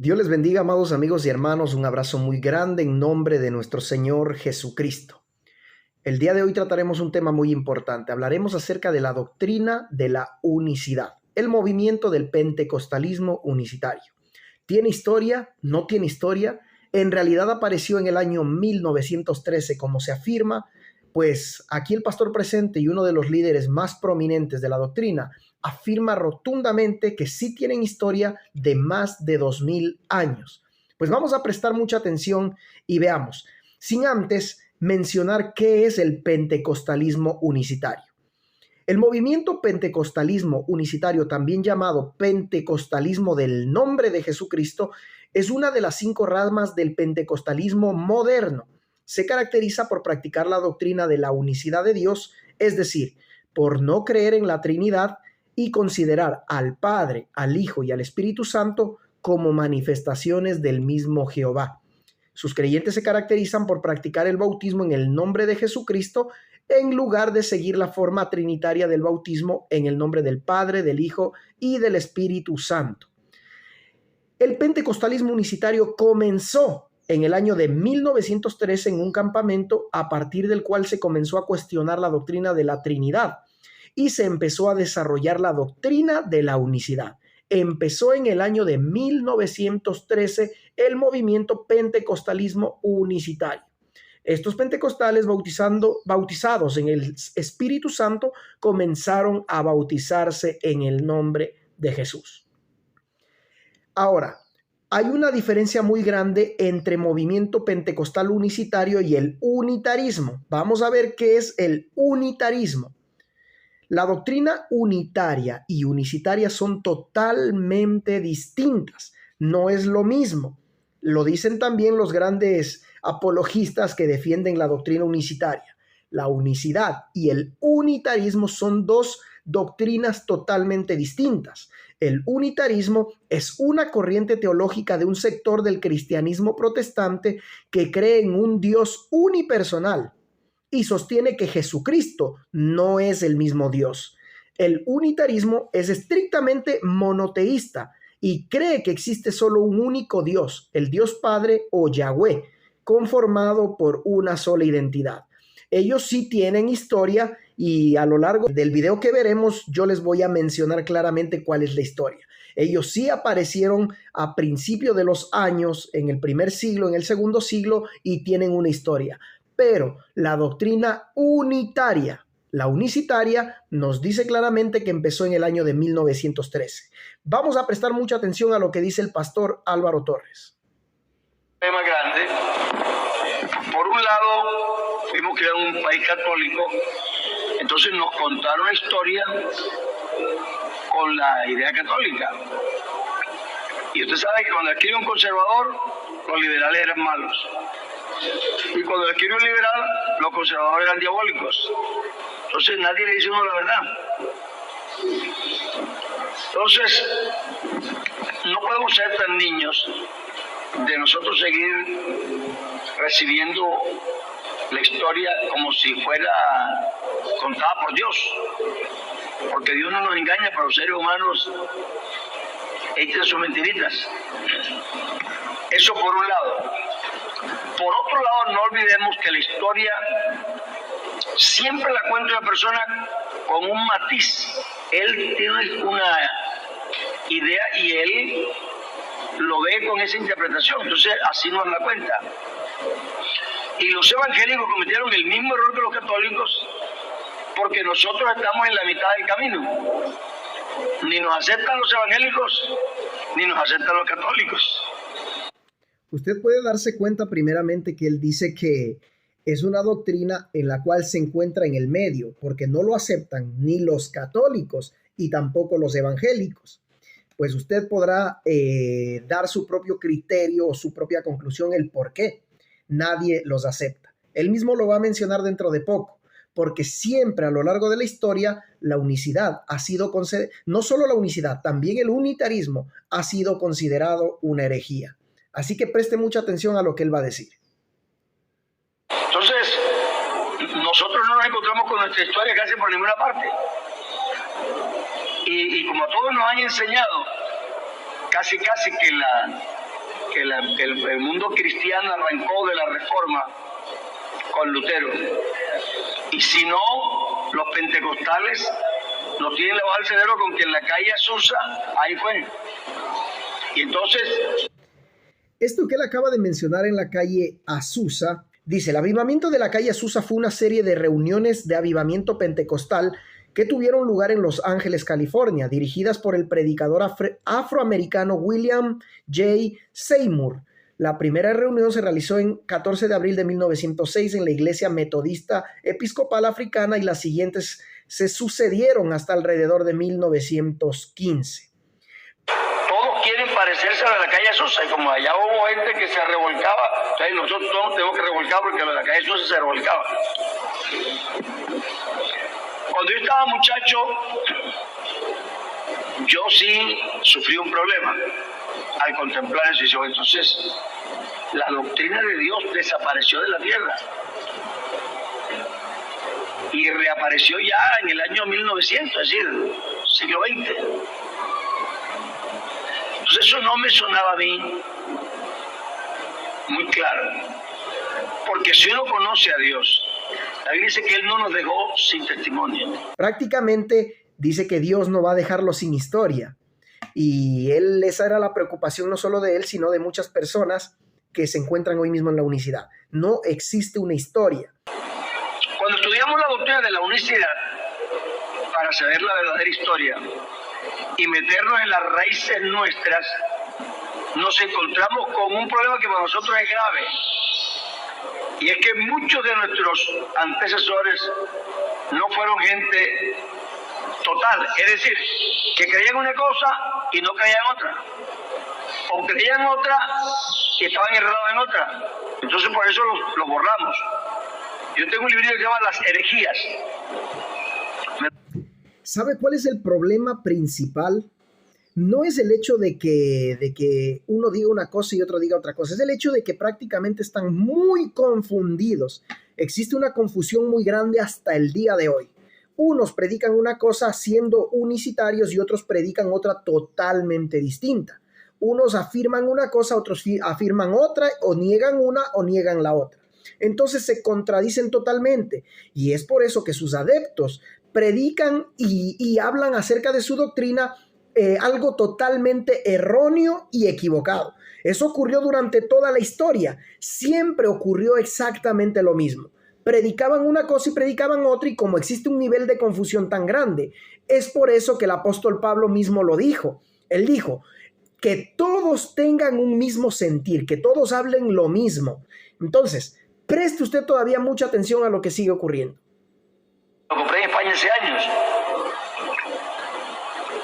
Dios les bendiga, amados amigos y hermanos. Un abrazo muy grande en nombre de nuestro Señor Jesucristo. El día de hoy trataremos un tema muy importante. Hablaremos acerca de la doctrina de la unicidad, el movimiento del pentecostalismo unicitario. ¿Tiene historia? ¿No tiene historia? En realidad apareció en el año 1913, como se afirma, pues aquí el pastor presente y uno de los líderes más prominentes de la doctrina afirma rotundamente que sí tienen historia de más de 2000 años. Pues vamos a prestar mucha atención y veamos, sin antes mencionar qué es el pentecostalismo unicitario. El movimiento pentecostalismo unicitario, también llamado pentecostalismo del nombre de Jesucristo, es una de las 5 ramas del pentecostalismo moderno. Se caracteriza por practicar la doctrina de la unicidad de Dios, es decir, por no creer en la Trinidad y considerar al Padre, al Hijo y al Espíritu Santo como manifestaciones del mismo Jehová. Sus creyentes se caracterizan por practicar el bautismo en el nombre de Jesucristo en lugar de seguir la forma trinitaria del bautismo en el nombre del Padre, del Hijo y del Espíritu Santo. El pentecostalismo unicitario comenzó en el año de 1913 en un campamento a partir del cual se comenzó a cuestionar la doctrina de la Trinidad y se empezó a desarrollar la doctrina de la unicidad. Empezó en el año de 1913 el movimiento pentecostalismo unicitario. Estos pentecostales bautizados en el Espíritu Santo comenzaron a bautizarse en el nombre de Jesús. Ahora, hay una diferencia muy grande entre movimiento pentecostal unicitario y el unitarismo. Vamos a ver qué es el unitarismo. La doctrina unitaria y unicitaria son totalmente distintas. No es lo mismo. Lo dicen también los grandes apologistas que defienden la doctrina unicitaria. La unicidad y el unitarismo son 2 doctrinas totalmente distintas. El unitarismo es una corriente teológica de un sector del cristianismo protestante que cree en un Dios unipersonal y sostiene que Jesucristo no es el mismo Dios. El unitarismo es estrictamente monoteísta y cree que existe solo un único Dios, el Dios Padre o Yahweh, conformado por una sola identidad. Ellos sí tienen historia y a lo largo del video que veremos yo les voy a mencionar claramente cuál es la historia. Ellos sí aparecieron a principios de los años, en el primer siglo, en el segundo siglo, y tienen una historia. Pero la doctrina unitaria, la unicitaria, nos dice claramente que empezó en el año de 1913. Vamos a prestar mucha atención a lo que dice el pastor Álvaro Torres. Tema grande. Por un lado, fuimos creados en un país católico, entonces nos contaron la historia con la idea católica. Y usted sabe que cuando escribe un conservador, los liberales eran malos. Y cuando escribe un liberal, los conservadores eran diabólicos. Entonces nadie le dice uno la verdad. Entonces, no podemos ser tan niños de nosotros seguir recibiendo la historia como si fuera contada por Dios. Porque Dios no nos engaña, pero los seres humanos echan sus mentiritas. Eso por un lado. Por otro lado, no olvidemos que la historia siempre la cuenta una persona con un matiz. Él tiene una idea y él lo ve con esa interpretación. Entonces, así nos la cuenta. Y los evangélicos cometieron el mismo error que los católicos porque nosotros estamos en la mitad del camino. Ni nos aceptan los evangélicos, ni nos aceptan los católicos. Usted puede darse cuenta primeramente que él dice que es una doctrina en la cual se encuentra en el medio, porque no lo aceptan ni los católicos y tampoco los evangélicos. Pues usted podrá dar su propio criterio o su propia conclusión, el por qué nadie los acepta. Él mismo lo va a mencionar dentro de poco, porque siempre a lo largo de la historia la unicidad ha sido no solo la unicidad, también el unitarismo ha sido considerado una herejía. Así que preste mucha atención a lo que él va a decir. Entonces, nosotros no nos encontramos con nuestra historia casi por ninguna parte. Y como todos nos han enseñado, casi que que el mundo cristiano arrancó de la Reforma con Lutero. Y si no, los pentecostales nos tienen lavado el cerebro con que en la calle Azusa, ahí fue. Y entonces... Esto que él acaba de mencionar en la calle Azusa, dice, el avivamiento de la calle Azusa fue una serie de reuniones de avivamiento pentecostal que tuvieron lugar en Los Ángeles, California, dirigidas por el predicador afroamericano William J. Seymour. La primera reunión se realizó en 14 de abril de 1906 en la Iglesia Metodista Episcopal Africana y las siguientes se sucedieron hasta alrededor de 1915. Todos quieren parecerse a la calle Azusa y como allá hubo gente que se revolcaba, entonces nosotros todos tenemos que revolcar porque la calle Azusa se revolcaba. Cuando yo estaba muchacho, yo sí sufrí un problema al contemplar eso. Entonces, la doctrina de Dios desapareció de la tierra y reapareció ya en el año 1900, es decir, siglo XX. Entonces eso no me sonaba a mí muy claro, porque si uno conoce a Dios, la Biblia dice que Él no nos dejó sin testimonio. Prácticamente dice que Dios no va a dejarlo sin historia. Y esa era la preocupación no solo de él, sino de muchas personas que se encuentran hoy mismo en la unicidad. No existe una historia. Cuando estudiamos la doctrina de la unicidad, para saber la verdadera historia y meternos en las raíces nuestras, nos encontramos con un problema que para nosotros es grave. Y es que muchos de nuestros antecesores no fueron gente total, es decir, que creían una cosa y no creían otra, o creían otra y estaban errados en otra. Entonces por eso los borramos. Yo tengo un libro que se llama Las herejías. ¿Sabe cuál es el problema principal? No es el hecho de que uno diga una cosa y otro diga otra cosa, es el hecho de que prácticamente están muy confundidos. Existe una confusión muy grande hasta el día de hoy. Unos predican una cosa siendo unicitarios y otros predican otra totalmente distinta. Unos afirman una cosa, otros afirman otra, o niegan una o niegan la otra. Entonces se contradicen totalmente y es por eso que sus adeptos predican y hablan acerca de su doctrina algo totalmente erróneo y equivocado. Eso ocurrió durante toda la historia. Siempre ocurrió exactamente lo mismo. Predicaban una cosa y predicaban otra, y como existe un nivel de confusión tan grande, es por eso que el apóstol Pablo mismo lo dijo. Él dijo que todos tengan un mismo sentir, que todos hablen lo mismo. Entonces, preste usted todavía mucha atención a lo que sigue ocurriendo. Lo compré en España hace años.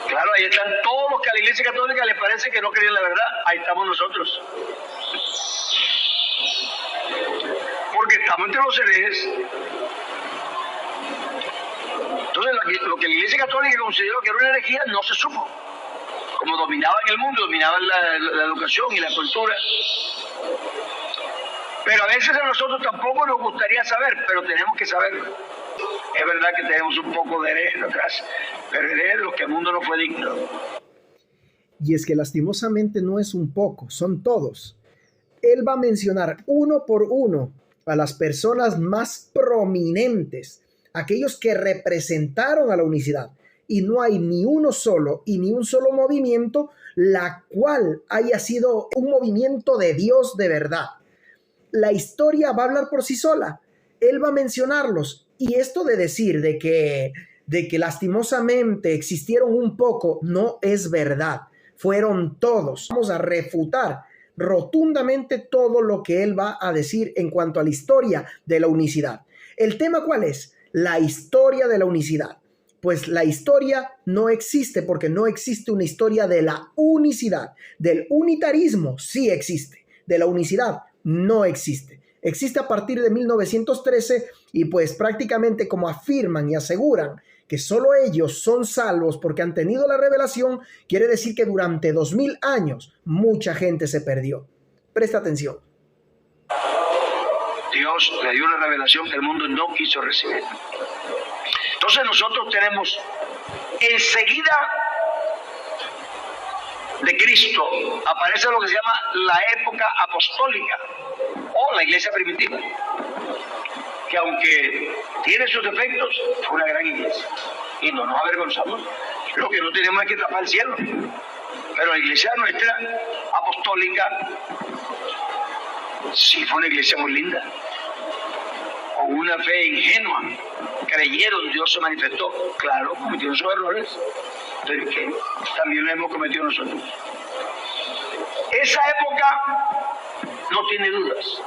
Claro, ahí están todos los que a la Iglesia Católica les parece que no creen la verdad. Ahí estamos nosotros. Porque estamos entre los herejes. Entonces, lo que la Iglesia Católica consideró que era una herejía no se supo. Como dominaban el mundo, dominaban la educación y la cultura. Pero a veces a nosotros tampoco nos gustaría saber, pero tenemos que saberlo. Es verdad que tenemos un poco de herejes atrás, pero herejes de los que el mundo no fue digno. Y es que lastimosamente no es un poco, son todos. Él va a mencionar uno por uno a las personas más prominentes, aquellos que representaron a la unicidad. Y no hay ni uno solo y ni un solo movimiento la cual haya sido un movimiento de Dios de verdad. La historia va a hablar por sí sola. Él va a mencionarlos. Y esto de decir de que lastimosamente existieron un poco, no es verdad. Fueron todos. Vamos a refutar rotundamente todo lo que él va a decir en cuanto a la historia de la unicidad. ¿El tema cuál es? La historia de la unicidad. Pues la historia no existe porque no existe una historia de la unicidad. Del unitarismo sí existe. De la unicidad no existe. Existe a partir de 1913 y pues prácticamente como afirman y aseguran que solo ellos son salvos porque han tenido la revelación, quiere decir que durante 2000 años mucha gente se perdió. Presta atención. Dios le dio una revelación que el mundo no quiso recibir. Entonces nosotros tenemos enseguida de Cristo aparece lo que se llama la época apostólica o la iglesia primitiva, que aunque tiene sus defectos, fue una gran iglesia y no nos avergonzamos. Lo que no tenemos es que tapar el cielo, pero la iglesia nuestra apostólica sí fue una iglesia muy linda, con una fe ingenua. Creyeron, Dios se manifestó, claro, cometieron sus errores, pero que también lo hemos cometido nosotros. Esa época no tiene dudas.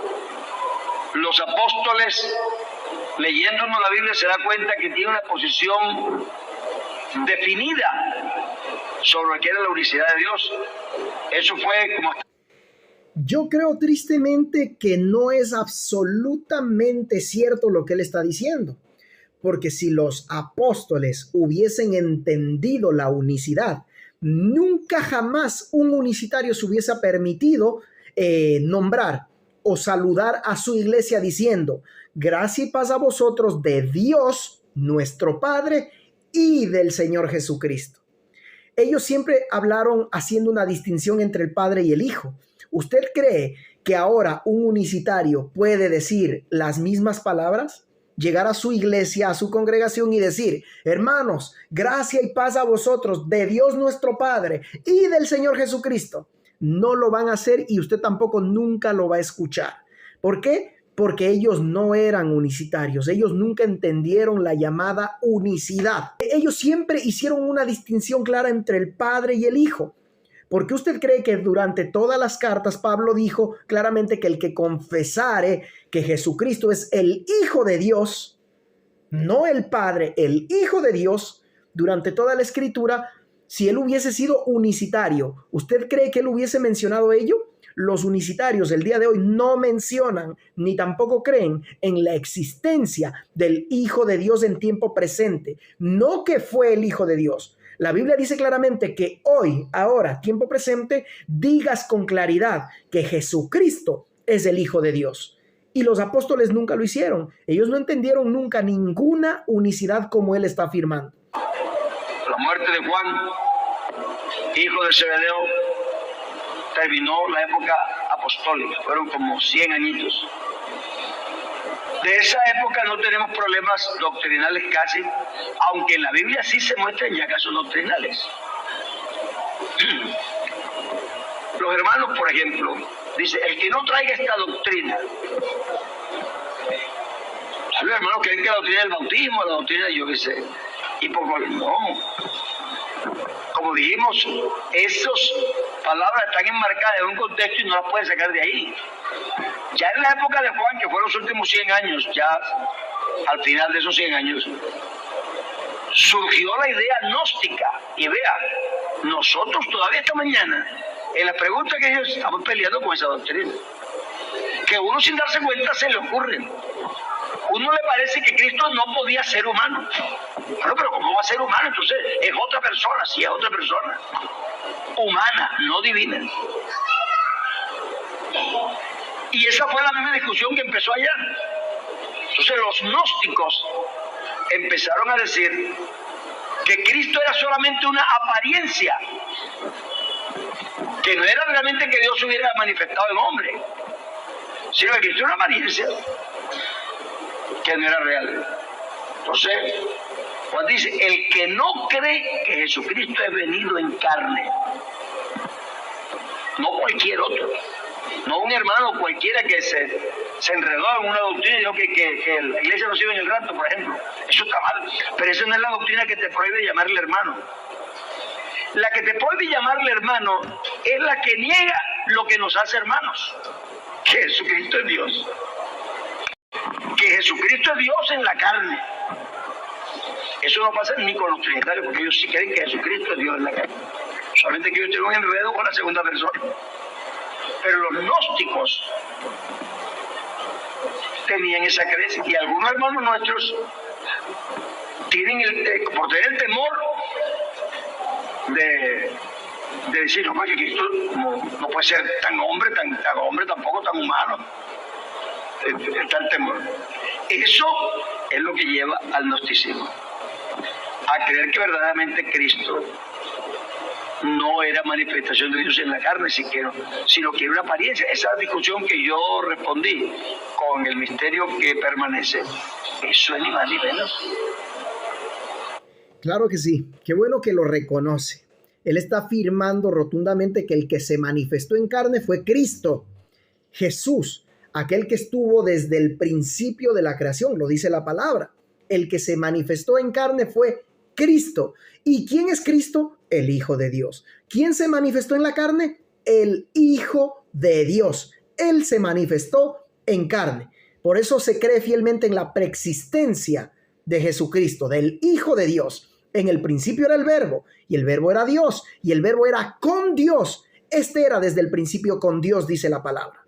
Los apóstoles, leyéndonos la Biblia, se da cuenta que tiene una posición definida sobre lo que era la unicidad de Dios. Eso fue como... Yo creo tristemente que no es absolutamente cierto lo que él está diciendo, porque si los apóstoles hubiesen entendido la unicidad, nunca jamás un unicitario se hubiese permitido nombrar o saludar a su iglesia diciendo: gracia y paz a vosotros de Dios, nuestro Padre, y del Señor Jesucristo. Ellos siempre hablaron haciendo una distinción entre el Padre y el Hijo. ¿Usted cree que ahora un unicitario puede decir las mismas palabras? Llegar a su iglesia, a su congregación y decir: hermanos, gracia y paz a vosotros de Dios nuestro Padre y del Señor Jesucristo. No lo van a hacer y usted tampoco nunca lo va a escuchar. ¿Por qué? Porque ellos no eran unicitarios. Ellos nunca entendieron la llamada unicidad. Ellos siempre hicieron una distinción clara entre el Padre y el Hijo. ¿Por qué usted cree que durante todas las cartas Pablo dijo claramente que el que confesare que Jesucristo es el Hijo de Dios, no el Padre, el Hijo de Dios, durante toda la Escritura, si él hubiese sido unicitario, ¿usted cree que él hubiese mencionado ello? Los unicitarios el día de hoy no mencionan ni tampoco creen en la existencia del Hijo de Dios en tiempo presente, no que fue el Hijo de Dios. La Biblia dice claramente que hoy, ahora, tiempo presente, digas con claridad que Jesucristo es el Hijo de Dios. Y los apóstoles nunca lo hicieron. Ellos no entendieron nunca ninguna unicidad como él está afirmando. La muerte de Juan, hijo de Zebedeo, terminó la época apostólica. Fueron como 100 añitos. De esa época no tenemos problemas doctrinales casi, aunque en la Biblia sí se muestran ya casos doctrinales. Los hermanos, por ejemplo, dice: el que no traiga esta doctrina. Los hermanos creen que la doctrina del bautismo, la doctrina de yo qué sé. Y por no. Como dijimos, esas palabras están enmarcadas en un contexto y no las pueden sacar de ahí. Ya en la época de Juan, que fueron los últimos 100 años, ya al final de esos 100 años, surgió la idea gnóstica. Y vea, nosotros todavía esta mañana, en la pregunta que ellos estamos peleando con esa doctrina, que uno sin darse cuenta se le ocurre. Uno le parece que Cristo no podía ser humano. Bueno, pero ¿cómo va a ser humano? Entonces es otra persona, sí es otra persona. Humana, no divina. Y esa fue la misma discusión que empezó allá. Entonces los gnósticos empezaron a decir que Cristo era solamente una apariencia, que no era realmente que Dios se hubiera manifestado en hombre, sino que Cristo era una apariencia que no era real. Entonces Juan dice: el que no cree que Jesucristo es venido en carne, no cualquier otro, no un hermano cualquiera que se enredó en una doctrina y dijo que la iglesia no sirve en el rapto, por ejemplo. Eso está mal, pero esa no es la doctrina que te prohíbe llamarle hermano. La que te prohíbe llamarle hermano es la que niega lo que nos hace hermanos, que Jesucristo es Dios, que Jesucristo es Dios en la carne. Eso no pasa ni con los trinitarios, porque ellos sí creen que Jesucristo es Dios en la carne, solamente que ellos tienen un enredo con la segunda persona. Pero los gnósticos tenían esa creencia, y algunos hermanos nuestros tienen por tener el temor de decir: no, que Cristo no puede ser tan hombre, tampoco tan humano. Está el temor. Eso es lo que lleva al gnosticismo, a creer que verdaderamente Cristo no era manifestación de Dios en la carne, sino que era una apariencia. Esa discusión que yo respondí con el misterio que permanece, eso es ni más ni menos. Claro que sí, qué bueno que lo reconoce. Él está afirmando rotundamente que el que se manifestó en carne fue Cristo, Jesús, aquel que estuvo desde el principio de la creación, lo dice la palabra. El que se manifestó en carne fue Cristo. ¿Y quién es Cristo? El Hijo de Dios. ¿Quién se manifestó en la carne? El Hijo de Dios. Él se manifestó en carne. Por eso se cree fielmente en la preexistencia de Jesucristo, del Hijo de Dios. En el principio era el Verbo, y el Verbo era Dios, y el Verbo era con Dios. Este era desde el principio con Dios, dice la palabra.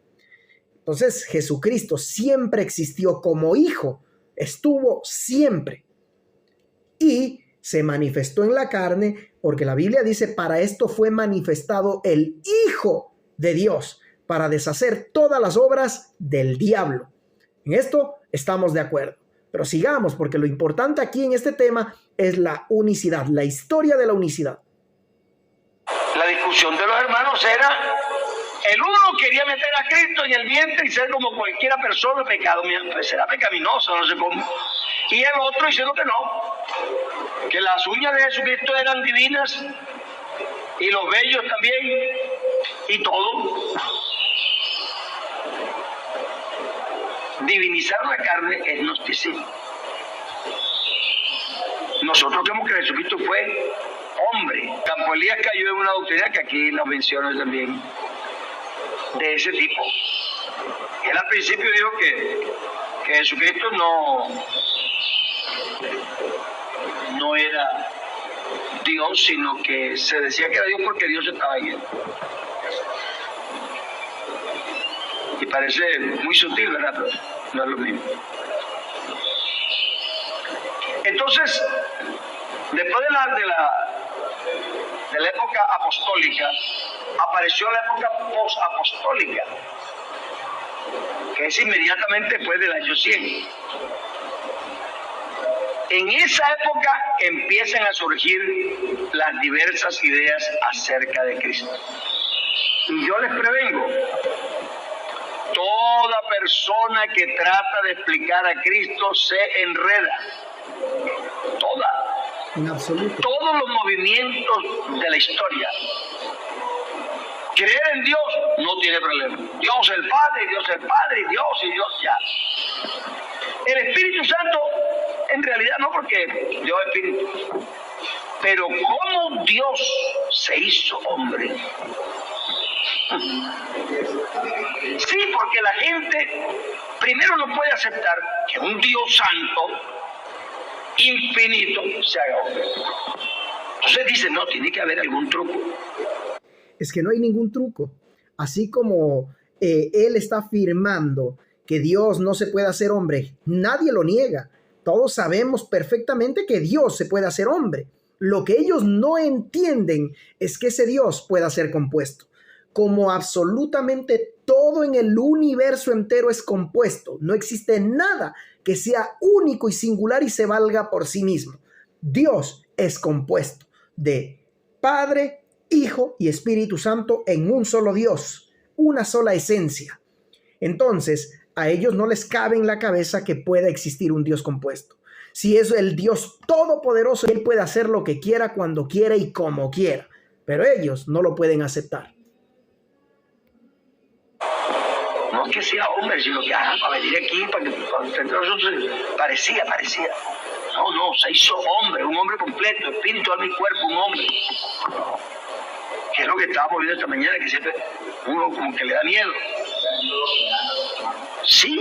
Entonces, Jesucristo siempre existió como Hijo, estuvo siempre. Y se manifestó en la carne, porque la Biblia dice, para esto fue manifestado el Hijo de Dios, para deshacer todas las obras del diablo. En esto estamos de acuerdo. Pero sigamos, porque lo importante aquí en este tema es la unicidad, la historia de la unicidad. La discusión de los hermanos era, el uno quería meter a Cristo en el vientre y ser como cualquiera persona pecado, pues será pecaminoso, no sé cómo. Y el otro diciendo que no, que las uñas de Jesucristo eran divinas y los vellos también y todo. Divinizar la carne es gnosticismo. Nosotros creemos que Jesucristo fue hombre. Campo Elías cayó en una doctrina que aquí la menciono también, de ese tipo. Él al principio dijo que Jesucristo no era Dios, sino que se decía que era Dios porque Dios estaba ahí. Y parece muy sutil, ¿verdad? Pero no es lo mismo. Entonces, después de la época apostólica, apareció la época posapostólica, que es inmediatamente después del año 100. En esa época empiezan a surgir las diversas ideas acerca de Cristo. Y yo les prevengo, toda persona que trata de explicar a Cristo se enreda. Toda. En absoluto. Todos los movimientos de la historia. Creer en Dios no tiene problema. Dios el Padre, Dios y Dios ya. El Espíritu Santo, en realidad no, porque Dios es Espíritu. Pero cómo Dios se hizo hombre. Sí, porque la gente primero no puede aceptar que un Dios santo, infinito, se haga hombre. Entonces dice, no, tiene que haber algún truco. Es que no hay ningún truco. Así como él está afirmando que Dios no se puede hacer hombre, nadie lo niega. Todos sabemos perfectamente que Dios se puede hacer hombre. Lo que ellos no entienden es que ese Dios pueda ser compuesto. Como absolutamente todo en el universo entero es compuesto, no existe nada que sea único y singular y se valga por sí mismo. Dios es compuesto de Padre, Hijo y Espíritu Santo en un solo Dios, una sola esencia. Entonces, a ellos no les cabe en la cabeza que pueda existir un Dios compuesto. Si es el Dios todopoderoso, Él puede hacer lo que quiera, cuando quiera y como quiera. Pero ellos no lo pueden aceptar. No es que sea hombre, sino que para venir aquí, para que nosotros parecía. No, se hizo hombre, un hombre completo, espíritu, alma y cuerpo, un hombre. Que es lo que estábamos viendo esta mañana, que siempre uno como que le da miedo. Sí,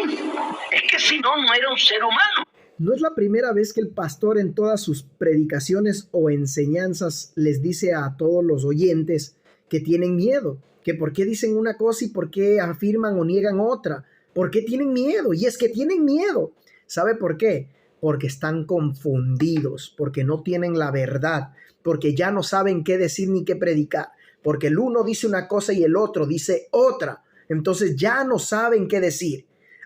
es que si no era un ser humano. No es la primera vez que el pastor en todas sus predicaciones o enseñanzas les dice a todos los oyentes que tienen miedo, que por qué dicen una cosa y por qué afirman o niegan otra, por qué tienen miedo, y es que tienen miedo. ¿Sabe por qué? Porque están confundidos, porque no tienen la verdad, porque ya no saben qué decir ni qué predicar, porque el uno dice una cosa y el otro dice otra, entonces ya no saben qué decir.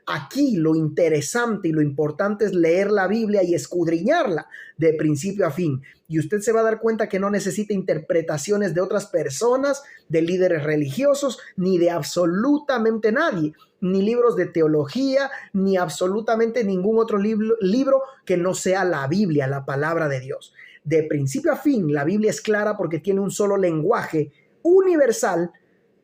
Aquí lo interesante y lo importante es leer la Biblia y escudriñarla de principio a fin. Y usted se va a dar cuenta que no necesita interpretaciones de otras personas, de líderes religiosos, ni de absolutamente nadie, ni libros de teología, ni absolutamente ningún otro libro que no sea la Biblia, la palabra de Dios. De principio a fin, la Biblia es clara porque tiene un solo lenguaje universal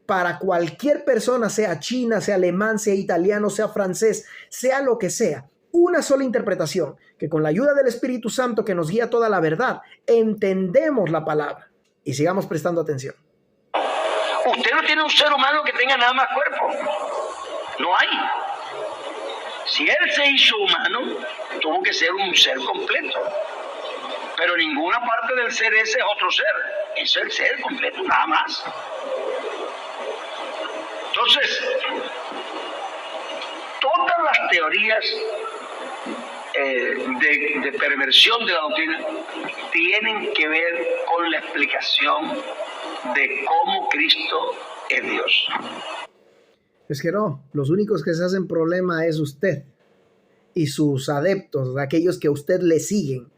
para cualquier persona, sea china, sea alemán, sea italiano, sea francés, sea lo que sea. Una sola interpretación, que con la ayuda del Espíritu Santo que nos guía toda la verdad, entendemos la palabra. Y sigamos prestando atención. Usted no tiene un ser humano que tenga nada más cuerpo. No hay. Si él se hizo humano, tuvo que ser un ser completo. Pero ninguna parte del ser ese es otro ser. Es el ser completo, nada más. Entonces, todas las teorías de perversión de la doctrina tienen que ver con la explicación de cómo Cristo es Dios. Es que no, los únicos que se hacen problema es usted y sus adeptos, aquellos que a usted le siguen,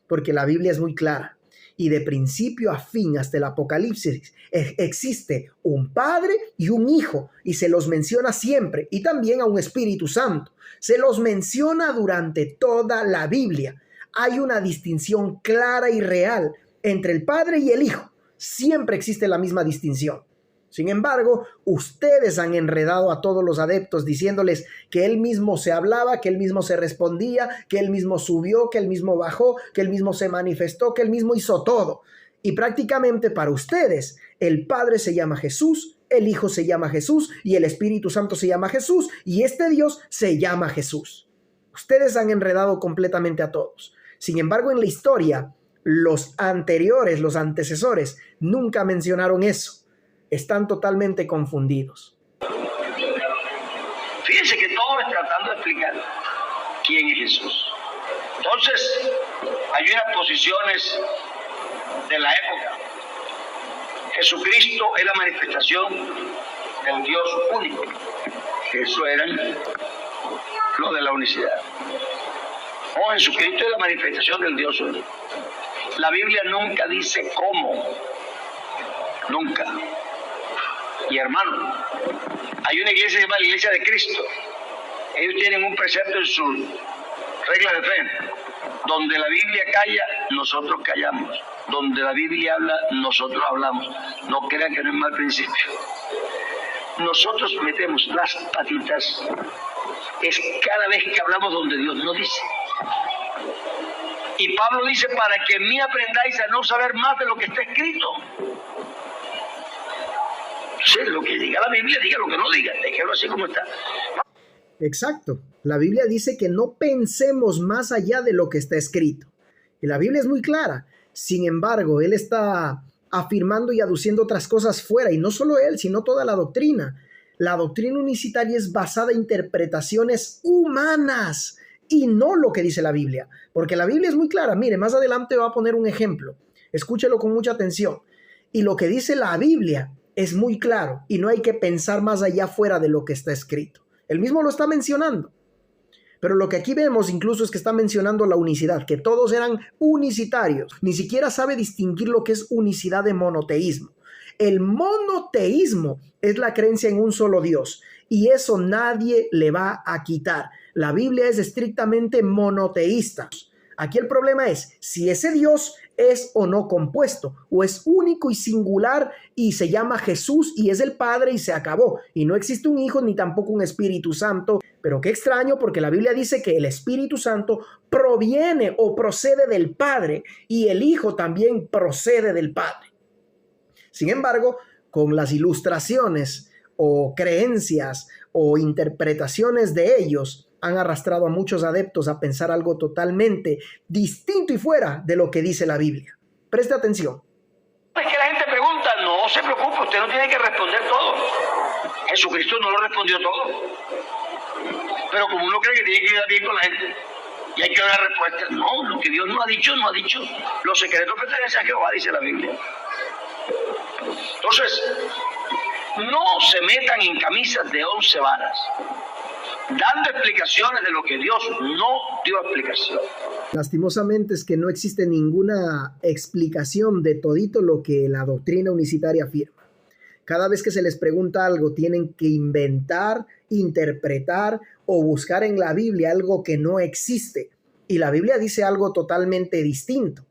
porque la Biblia es muy clara. Y de principio a fin, hasta el Apocalipsis, existe un Padre y un Hijo, y se los menciona siempre, y también a un Espíritu Santo. Se los menciona durante toda la Biblia. Hay una distinción clara y real entre el Padre y el Hijo. Siempre existe la misma distinción. Sin embargo, ustedes han enredado a todos los adeptos diciéndoles que él mismo se hablaba, que él mismo se respondía, que él mismo subió, que él mismo bajó, que él mismo se manifestó, que él mismo hizo todo. Y prácticamente para ustedes, el Padre se llama Jesús, el Hijo se llama Jesús y el Espíritu Santo se llama Jesús y este Dios se llama Jesús. Ustedes han enredado completamente a todos. Sin embargo, en la historia, los anteriores, los antecesores, nunca mencionaron eso. Están totalmente confundidos. Fíjense que todo es tratando de explicar quién es Jesús. Entonces, hay unas posiciones de la época. Jesucristo es la manifestación del Dios único. Eso eran los de la unicidad. Oh, Jesucristo es la manifestación del Dios único. La Biblia nunca dice cómo. Nunca. Y hermano, hay una iglesia que se llama la Iglesia de Cristo. Ellos tienen un precepto en su regla de fe. Donde la Biblia calla, nosotros callamos. Donde la Biblia habla, nosotros hablamos. No crean que no es mal principio. Nosotros metemos las patitas es cada vez que hablamos donde Dios no dice. Y Pablo dice, para que en mí aprendáis a no saber más de lo que está escrito. Sí, lo que diga la Biblia, diga lo que no diga, déjalo así como está. Exacto. La Biblia dice que no pensemos más allá de lo que está escrito. Y la Biblia es muy clara. Sin embargo, él está afirmando y aduciendo otras cosas fuera. Y no solo él, sino toda la doctrina. La doctrina unicitaria es basada en interpretaciones humanas y no lo que dice la Biblia. Porque la Biblia es muy clara. Mire, más adelante va a poner un ejemplo. Escúchelo con mucha atención. Y lo que dice la Biblia es muy claro y no hay que pensar más allá fuera de lo que está escrito. Él mismo lo está mencionando. Pero lo que aquí vemos incluso es que está mencionando la unicidad, que todos eran unicitarios. Ni siquiera sabe distinguir lo que es unicidad de monoteísmo. El monoteísmo es la creencia en un solo Dios y eso nadie le va a quitar. La Biblia es estrictamente monoteísta. Aquí el problema es si ese Dios es o no compuesto, o es único y singular y se llama Jesús y es el Padre y se acabó. Y no existe un Hijo ni tampoco un Espíritu Santo. Pero qué extraño porque la Biblia dice que el Espíritu Santo proviene o procede del Padre y el Hijo también procede del Padre. Sin embargo, con las ilustraciones o creencias o interpretaciones de ellos, han arrastrado a muchos adeptos a pensar algo totalmente distinto y fuera de lo que dice la Biblia. Preste atención. Es que la gente pregunta, no se preocupe, usted no tiene que responder todo. Jesucristo no lo respondió todo. Pero como uno cree que tiene que quedar bien con la gente y hay que dar respuestas, no, lo que Dios no ha dicho, no ha dicho. Los secretos pertenecen a Jehová, dice la Biblia. Entonces, no se metan en camisas de 11 varas, dando explicaciones de lo que Dios no dio explicación. Lastimosamente es que no existe ninguna explicación de todito lo que la doctrina unicitaria afirma. Cada vez que se les pregunta algo, tienen que inventar, interpretar o buscar en la Biblia algo que no existe. Y la Biblia dice algo totalmente distinto.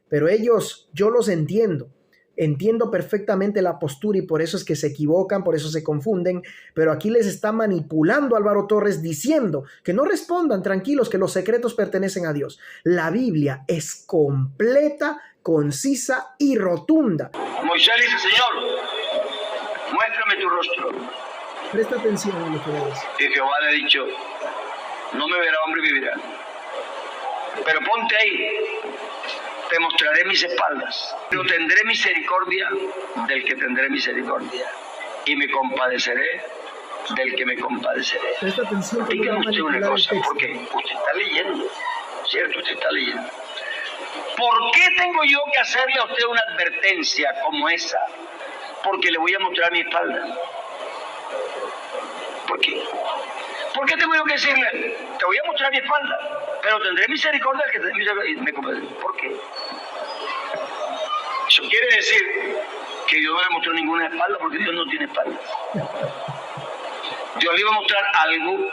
Pero ellos, yo los entiendo. Entiendo perfectamente la postura y por eso es que se equivocan, por eso se confunden. Pero aquí les está manipulando Álvaro Torres diciendo que no respondan, tranquilos, que los secretos pertenecen a Dios. La Biblia es completa, concisa y rotunda. Moisés dice, Señor, muéstrame tu rostro. Presta atención a lo que le dice. Y Jehová le ha dicho, no me verá hombre y vivirá. Pero ponte ahí, te mostraré mis espaldas. Pero tendré misericordia del que tendré misericordia. Y me compadeceré del que me compadeceré. Presta atención. Dígame usted una cosa, porque usted está leyendo, ¿cierto? Usted está leyendo. ¿Por qué tengo yo que hacerle a usted una advertencia como esa? Porque le voy a mostrar mi espalda. ¿Por qué? ¿Por qué tengo yo que decirle, te voy a mostrar mi espalda, pero tendré misericordia del que tendré misericordia? Y me compadeceré. ¿Por qué? Eso quiere decir que Dios no le mostró ninguna espalda porque Dios no tiene espalda. Dios le iba a mostrar algo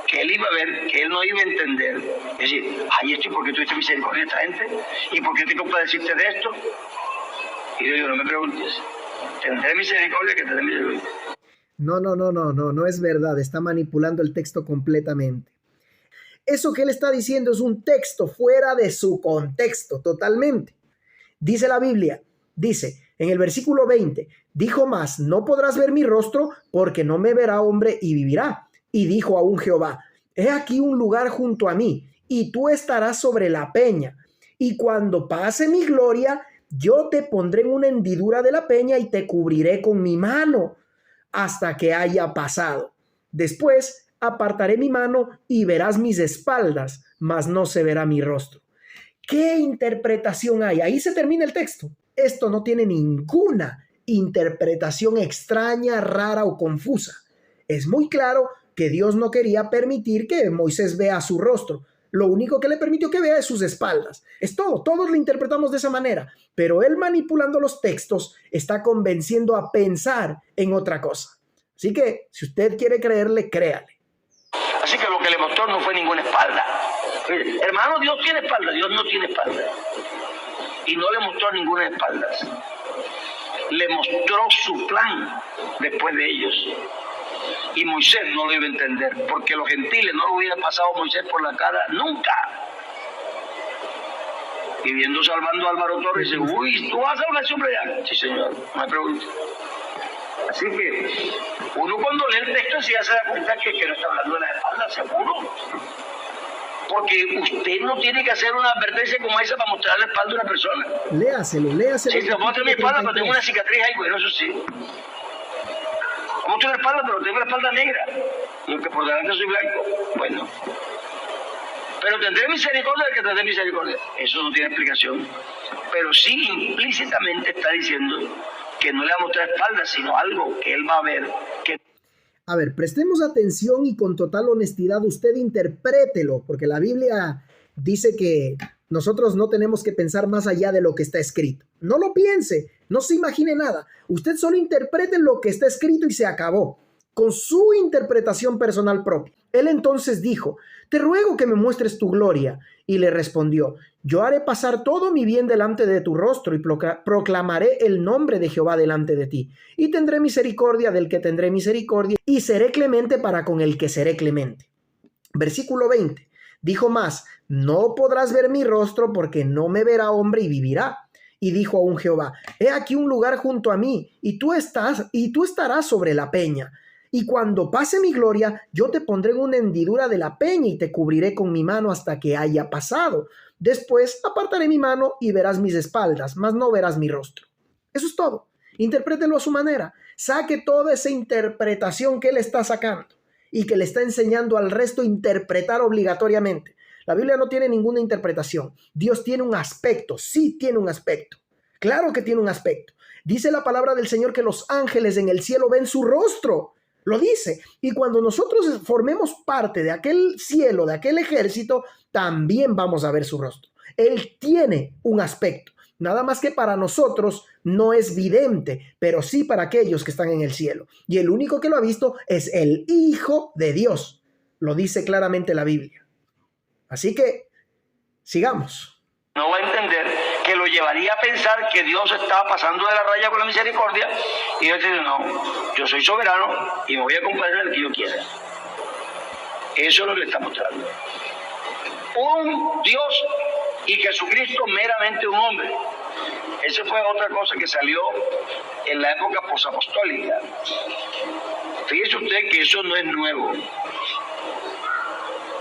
que él iba a ver, que él no iba a entender. Es decir, ay, esto es porque tuviste misericordia de esta gente, y por qué te compadeciste de esto. Y yo digo, no me preguntes, tendré misericordia que tendré misericordia. No es verdad, está manipulando el texto completamente. Eso que él está diciendo es un texto fuera de su contexto, totalmente. Dice la Biblia, dice en el versículo 20, dijo más, no podrás ver mi rostro porque no me verá hombre y vivirá. Y dijo aún Jehová, he aquí un lugar junto a mí y tú estarás sobre la peña. Y cuando pase mi gloria, yo te pondré en una hendidura de la peña y te cubriré con mi mano hasta que haya pasado. Después apartaré mi mano y verás mis espaldas, mas no se verá mi rostro. ¿Qué interpretación hay? Ahí se termina el texto. Esto no tiene ninguna interpretación extraña, rara o confusa. Es muy claro que Dios no quería permitir que Moisés vea su rostro. Lo único que le permitió que vea es sus espaldas. Es todo. Todos lo interpretamos de esa manera. Pero él, manipulando los textos, está convenciendo a pensar en otra cosa. Así que, si usted quiere creerle, créale. Así que lo que le mostró no fue ninguna espalda. Hermano, Dios tiene espalda, Dios no tiene espalda. Y no le mostró ninguna espalda. Le mostró su plan después de ellos. Y Moisés no lo iba a entender, porque los gentiles no lo hubieran pasado a Moisés por la cara nunca. Y viendo salvando a Álvaro Torres, dice, uy, ¿tú vas a hablar siempre ya? Sí, señor, no me pregunte. Así que uno cuando lee el texto sí ya se da cuenta que no está hablando de la espalda, seguro. Porque usted no tiene que hacer una advertencia como esa para mostrar la espalda de una persona. Léaselo. Sí, se muestra mi espalda, pero tengo una cicatriz ahí, bueno, eso sí. Muestro la espalda, pero tengo la espalda negra. Y aunque por delante soy blanco. Bueno. Pero tendré misericordia del que tendré misericordia. Eso no tiene explicación. Pero sí implícitamente está diciendo que no le va a mostrar espalda, sino algo que él va a ver. A ver, prestemos atención y con total honestidad usted interprételo, porque la Biblia dice que nosotros no tenemos que pensar más allá de lo que está escrito. No lo piense, no se imagine nada. Usted solo interprete lo que está escrito y se acabó, con su interpretación personal propia. Él entonces dijo, te ruego que me muestres tu gloria. Y le respondió, yo haré pasar todo mi bien delante de tu rostro y proclamaré el nombre de Jehová delante de ti. Y tendré misericordia del que tendré misericordia y seré clemente para con el que seré clemente. Versículo 20. Dijo más, no podrás ver mi rostro porque no me verá hombre y vivirá. Y dijo aún Jehová, he aquí un lugar junto a mí y tú estarás sobre la peña. Y cuando pase mi gloria, yo te pondré en una hendidura de la peña y te cubriré con mi mano hasta que haya pasado. Después apartaré mi mano y verás mis espaldas, mas no verás mi rostro. Eso es todo. Interprételo a su manera. Saque toda esa interpretación que él está sacando y que le está enseñando al resto a interpretar obligatoriamente. La Biblia no tiene ninguna interpretación. Dios tiene un aspecto, sí tiene un aspecto. Claro que tiene un aspecto. Dice la palabra del Señor que los ángeles en el cielo ven su rostro. Lo dice. Y cuando nosotros formemos parte de aquel cielo, de aquel ejército, también vamos a ver su rostro. Él tiene un aspecto. Nada más que para nosotros no es vidente, pero sí para aquellos que están en el cielo. Y el único que lo ha visto es el Hijo de Dios. Lo dice claramente la Biblia. Así que, sigamos. No va a entender que lo llevaría a pensar que Dios estaba pasando de la raya con la misericordia y Dios dice, no, yo soy soberano y me voy a complacer al que yo quiera. Eso es lo que le está mostrando. Un Dios y Jesucristo meramente un hombre. Esa fue otra cosa que salió en la época posapostólica. Fíjese usted que eso no es nuevo.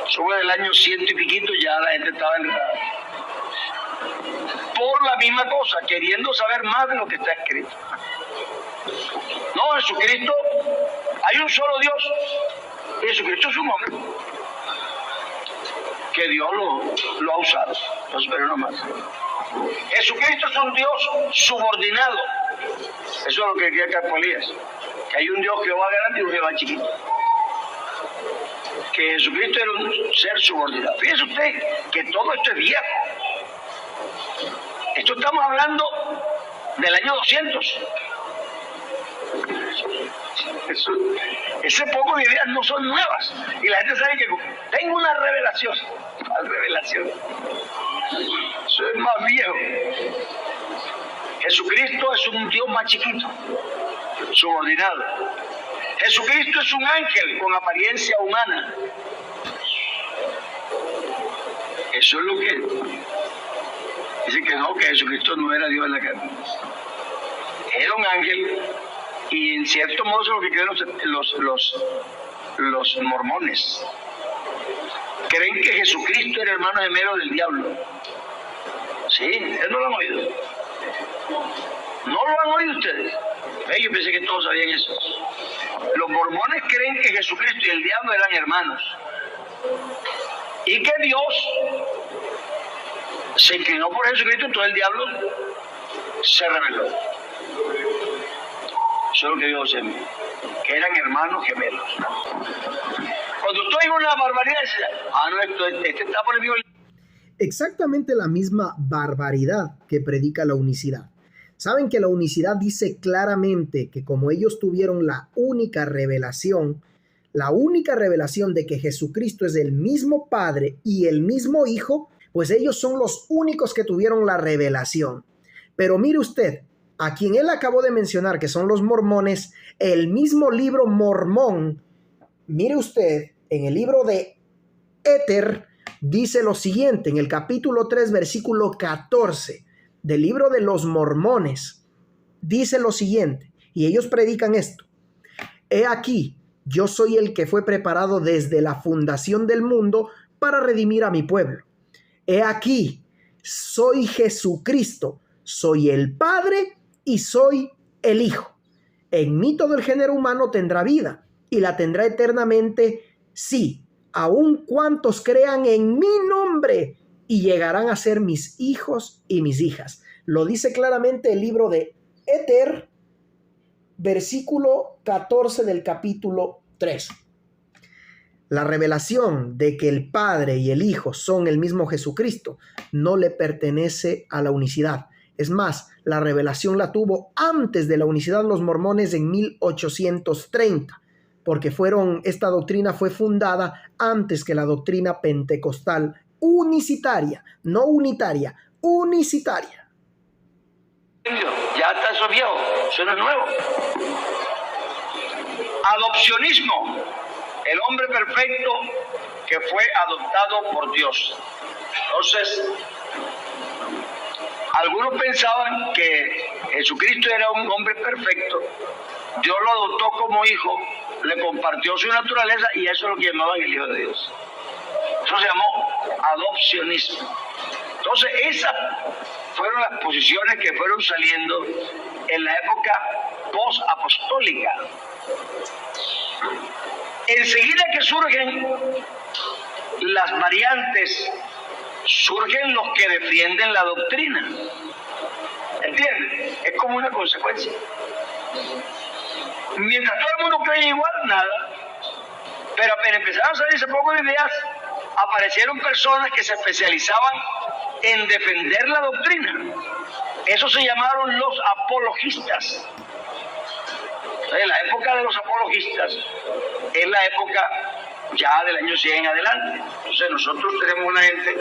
Sobre el año 100 y piquito ya la gente estaba enredada. Por la misma cosa, queriendo saber más de lo que está escrito. No, Jesucristo, hay un solo Dios. Jesucristo es un hombre. Que Dios lo ha usado. Entonces, pero no más. Jesucristo es un Dios subordinado. Eso es lo que quería Carpolias. Que hay un Dios que va grande y un Jehová chiquito. Que Jesucristo era un ser subordinado. Fíjese usted que todo esto es viejo. Esto estamos hablando del año 200. Ese poco de ideas no son nuevas. Y la gente sabe que tengo una revelación. ¿Cuál revelación? Eso es más viejo. Jesucristo es un Dios más chiquito, subordinado. Jesucristo es un ángel con apariencia humana. Eso es lo que dice que no, que Jesucristo no era Dios en la carne. Era un ángel y en cierto modo es lo que creen los mormones. Creen que Jesucristo era hermano gemelo del diablo. Sí, ustedes no lo han oído. ¿No lo han oído ustedes? Yo pensé que todos sabían eso. Los mormones creen que Jesucristo y el diablo eran hermanos. Y que Dios se inclinó por Jesucristo, entonces el diablo se rebeló. Eso es lo que Dios dice, que eran hermanos gemelos. Cuando usted oiga una barbaridad, dice, no, este está por el mismo. Exactamente la misma barbaridad que predica la unicidad. Saben que la unicidad dice claramente que como ellos tuvieron la única revelación de que Jesucristo es el mismo Padre y el mismo Hijo, pues ellos son los únicos que tuvieron la revelación. Pero mire usted, a quien él acabó de mencionar, que son los mormones, el mismo libro mormón, mire usted, en el libro de Éter, dice lo siguiente, en el capítulo 3, versículo 14, del libro de los mormones, dice lo siguiente, y ellos predican esto: he aquí, yo soy el que fue preparado desde la fundación del mundo para redimir a mi pueblo. He aquí, soy Jesucristo, soy el Padre y soy el Hijo. En mí todo el género humano tendrá vida y la tendrá eternamente, sí, aun cuantos crean en mi nombre y llegarán a ser mis hijos y mis hijas. Lo dice claramente el libro de Éter, versículo 14 del capítulo 3. La revelación de que el Padre y el Hijo son el mismo Jesucristo no le pertenece a la unicidad. Es más, la revelación la tuvo antes de la unicidad los mormones en 1830, porque esta doctrina fue fundada antes que la doctrina pentecostal unicitaria, no unitaria, unicitaria. Ya está eso viejo, eso no es nuevo. Adopcionismo, el hombre perfecto que fue adoptado por Dios. Entonces, algunos pensaban que Jesucristo era un hombre perfecto, Dios lo adoptó como hijo, le compartió su naturaleza y eso es lo que llamaban el Hijo de Dios. Eso se llamó adopcionismo. Entonces, esas fueron las posiciones que fueron saliendo en la época post-apostólica. Enseguida que surgen las variantes, surgen los que defienden la doctrina. ¿Entienden? Es como como una consecuencia. Mientras todo el mundo cree igual, nada. Pero apenas empezaron a salir ese poco de ideas, aparecieron personas que se especializaban en defender la doctrina. Eso se llamaron los apologistas. En la época de los apologistas es la época ya del año 100 en adelante. Entonces nosotros tenemos una gente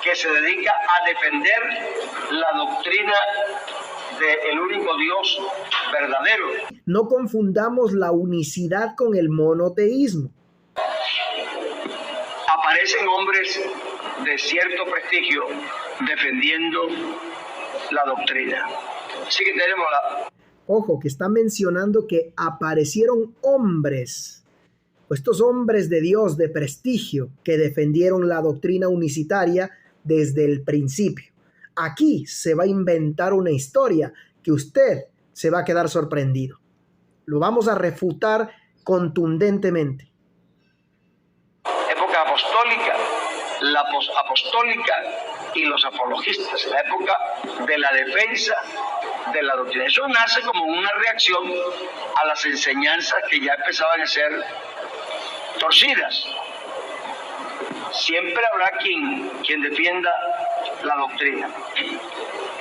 que se dedica a defender la doctrina del único Dios verdadero. No confundamos la unicidad con el monoteísmo. Aparecen hombres de cierto prestigio defendiendo la doctrina. Así que tenemos Ojo, que está mencionando que aparecieron hombres, estos hombres de Dios de prestigio que defendieron la doctrina unicitaria desde el principio. Aquí se va a inventar una historia que usted se va a quedar sorprendido. Lo vamos a refutar contundentemente. Época apostólica, la posapostólica y los apologistas, la época de la defensa de la doctrina. Eso nace como una reacción a las enseñanzas que ya empezaban a ser torcidas. Siempre habrá quien defienda la doctrina.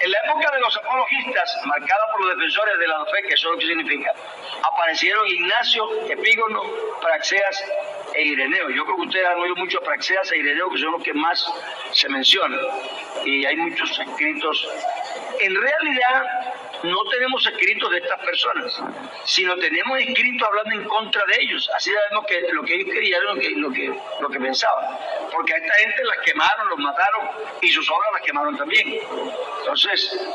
En la época de los apologistas, marcada por los defensores de la fe, que eso es lo que significa, aparecieron Ignacio, Epígono, Praxeas e Ireneo. Yo creo que ustedes han oído mucho a Praxeas e Ireneo, que son los que más se mencionan. Y hay muchos escritos. En realidad, no tenemos escritos de estas personas, sino tenemos escritos hablando en contra de ellos. Así sabemos que lo que ellos querían, lo que pensaban. Porque a esta gente las quemaron, los mataron y sus obras las quemaron también. Entonces,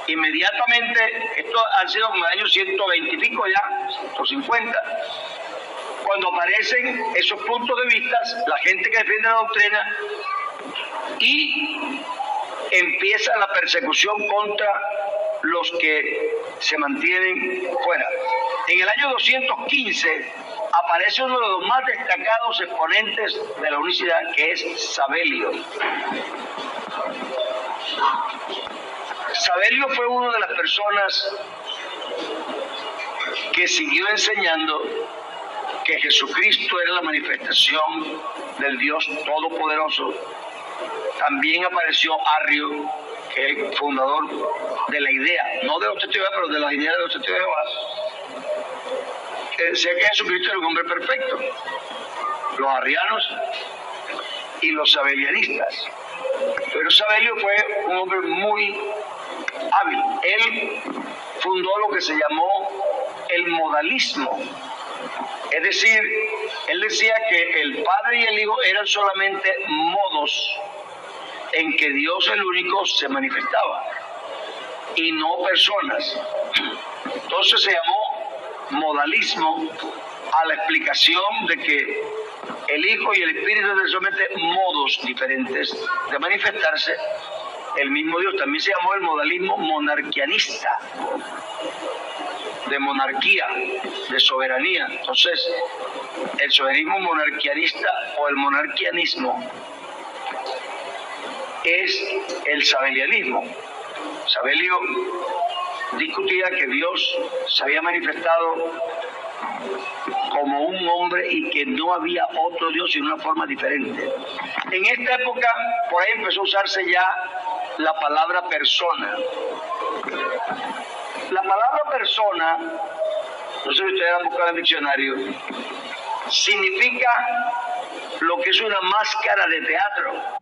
inmediatamente, esto ha sido como el año 120 y pico ya, 150, cuando aparecen esos puntos de vista, la gente que defiende la doctrina, y empieza la persecución contra los que se mantienen fuera. En el año 215 aparece uno de los más destacados exponentes de la unicidad, que es Sabelio. Sabelio fue una de las personas que siguió enseñando que Jesucristo era la manifestación del Dios Todopoderoso. También apareció Arrio, que es el fundador de la idea, no de los testigos, pero de la idea de los testigos de Jehová. Decía que Jesucristo era un hombre perfecto. Los arrianos y los sabelianistas. Pero Sabelio fue un hombre muy hábil. Él fundó lo que se llamó el modalismo. Es decir, él decía que el Padre y el Hijo eran solamente modos en que Dios el único se manifestaba y no personas. Entonces se llamó modalismo a la explicación de que el Hijo y el Espíritu son solamente modos diferentes de manifestarse el mismo Dios. También se llamó el modalismo monarquianista, de monarquía, de soberanía. Entonces, el soberanismo monarquianista o el monarquianismo es el sabelianismo. Sabelio discutía que Dios se había manifestado como un hombre y que no había otro Dios sino una forma diferente. En esta época, por ahí empezó a usarse ya la palabra persona. La palabra persona, no sé si ustedes han buscado en el diccionario, significa lo que es una máscara de teatro.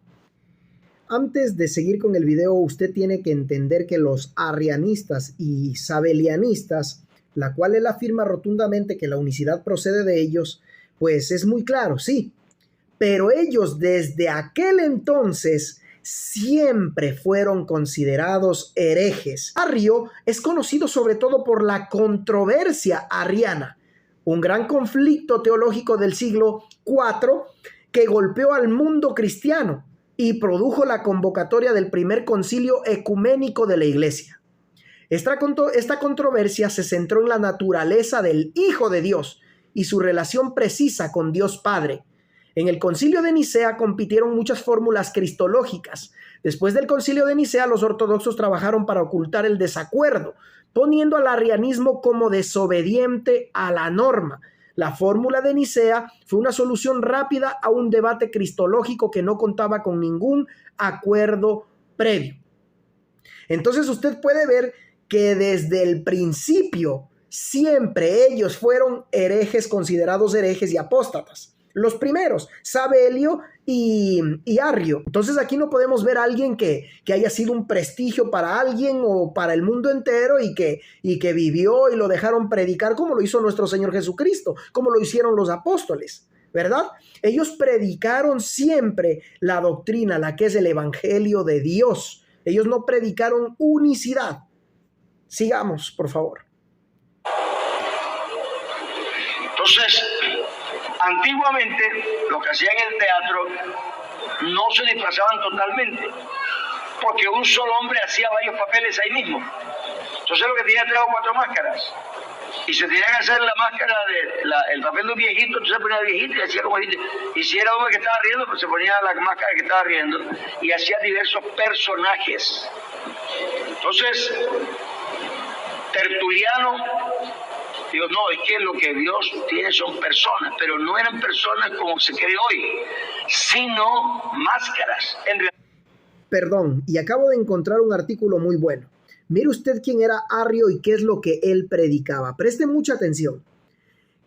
Antes de seguir con el video, usted tiene que entender que los arrianistas y sabelianistas, la cual él afirma rotundamente que la unicidad procede de ellos, pues es muy claro, sí. Pero ellos desde aquel entonces siempre fueron considerados herejes. Arrio es conocido sobre todo por la controversia arriana, un gran conflicto teológico del siglo IV que golpeó al mundo cristiano y produjo la convocatoria del primer concilio ecuménico de la Iglesia. Esta controversia se centró en la naturaleza del Hijo de Dios y su relación precisa con Dios Padre. En el concilio de Nicea compitieron muchas fórmulas cristológicas. Después del concilio de Nicea, los ortodoxos trabajaron para ocultar el desacuerdo, poniendo al arrianismo como desobediente a la norma. La fórmula de Nicea fue una solución rápida a un debate cristológico que no contaba con ningún acuerdo previo. Entonces usted puede ver que desde el principio siempre ellos fueron herejes, considerados herejes y apóstatas. Los primeros, Sabelio y Arrio. Entonces aquí no podemos ver a alguien que haya sido un prestigio para alguien o para el mundo entero y que vivió y lo dejaron predicar como lo hizo nuestro Señor Jesucristo, como lo hicieron los apóstoles, ¿verdad? Ellos predicaron siempre la doctrina, la que es el evangelio de Dios. Ellos no predicaron unicidad. Sigamos, por favor. Entonces, antiguamente, lo que hacían en el teatro no se disfrazaban totalmente, porque un solo hombre hacía varios papeles ahí mismo. Entonces, lo que tenía 3 o 4 máscaras, y se tenía que hacer la máscara el papel de un viejito, entonces se ponía viejito y hacía como viejito. Y si era hombre que estaba riendo, pues se ponía la máscara que estaba riendo y hacía diversos personajes. Entonces, Tertuliano digo, no, es que lo que Dios tiene son personas, pero no eran personas como se cree hoy, sino máscaras. Perdón, y acabo de encontrar un artículo muy bueno. Mire usted quién era Arrio y qué es lo que él predicaba. Preste mucha atención.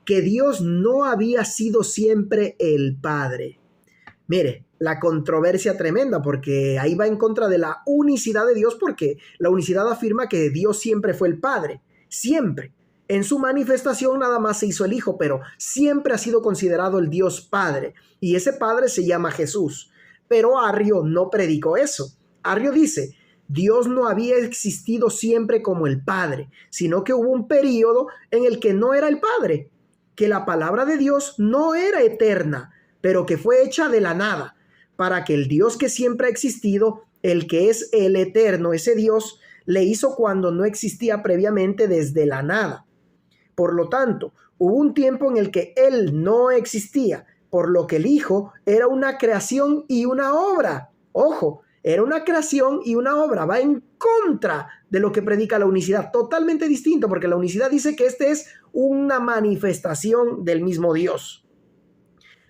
Que Dios no había sido siempre el Padre. Mire, la controversia tremenda, porque ahí va en contra de la unicidad de Dios, porque la unicidad afirma que Dios siempre fue el Padre. Siempre. En su manifestación nada más se hizo el Hijo, pero siempre ha sido considerado el Dios Padre. Y ese Padre se llama Jesús. Pero Arrio no predicó eso. Arrio dice, Dios no había existido siempre como el Padre, sino que hubo un periodo en el que no era el Padre, que la palabra de Dios no era eterna, pero que fue hecha de la nada, para que el Dios que siempre ha existido, el que es el eterno, ese Dios, le hizo cuando no existía previamente desde la nada. Por lo tanto, hubo un tiempo en el que Él no existía, por lo que el Hijo era una creación y una obra. Ojo, era una creación y una obra. Va en contra de lo que predica la unicidad. Totalmente distinto, porque la unicidad dice que este es una manifestación del mismo Dios.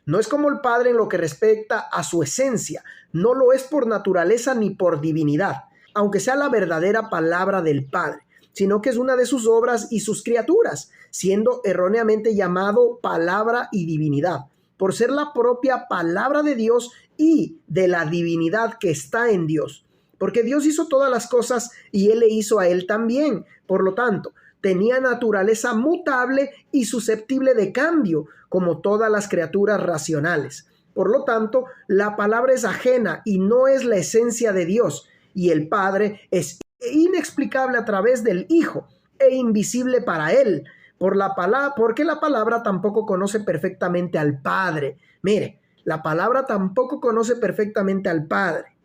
No es como el Padre en lo que respecta a su esencia. No lo es por naturaleza ni por divinidad, aunque sea la verdadera palabra del Padre, sino que es una de sus obras y sus criaturas, siendo erróneamente llamado palabra y divinidad, por ser la propia palabra de Dios y de la divinidad que está en Dios. Porque Dios hizo todas las cosas y Él le hizo a Él también. Por lo tanto, tenía naturaleza mutable y susceptible de cambio, como todas las criaturas racionales. Por lo tanto, la palabra es ajena y no es la esencia de Dios, y el Padre es inexplicable a través del Hijo e invisible para Él, porque la palabra tampoco conoce perfectamente al Padre. Mire, la palabra tampoco conoce perfectamente al Padre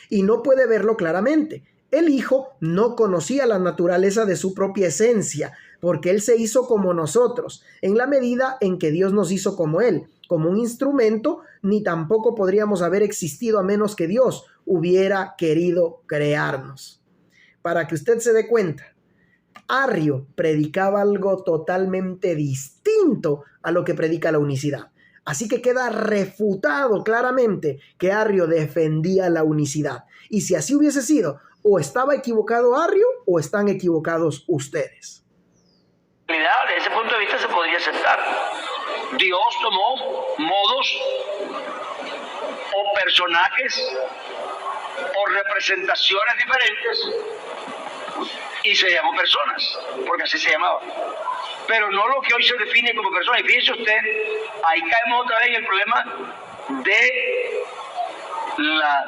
y no puede verlo claramente. El Hijo no conocía la naturaleza de su propia esencia, porque Él se hizo como nosotros, en la medida en que Dios nos hizo como Él, como un instrumento, ni tampoco podríamos haber existido a menos que Dios hubiera querido crearnos. Para que usted se dé cuenta, Arrio predicaba algo totalmente distinto a lo que predica la unicidad. Así que queda refutado claramente que Arrio defendía la unicidad. Y si así hubiese sido, o estaba equivocado Arrio o están equivocados ustedes. Desde ese punto de vista se podría aceptar. Dios tomó modos o personajes o representaciones diferentes y se llamó personas, porque así se llamaba. Pero no lo que hoy se define como persona. Y fíjese usted, ahí caemos otra vez en el problema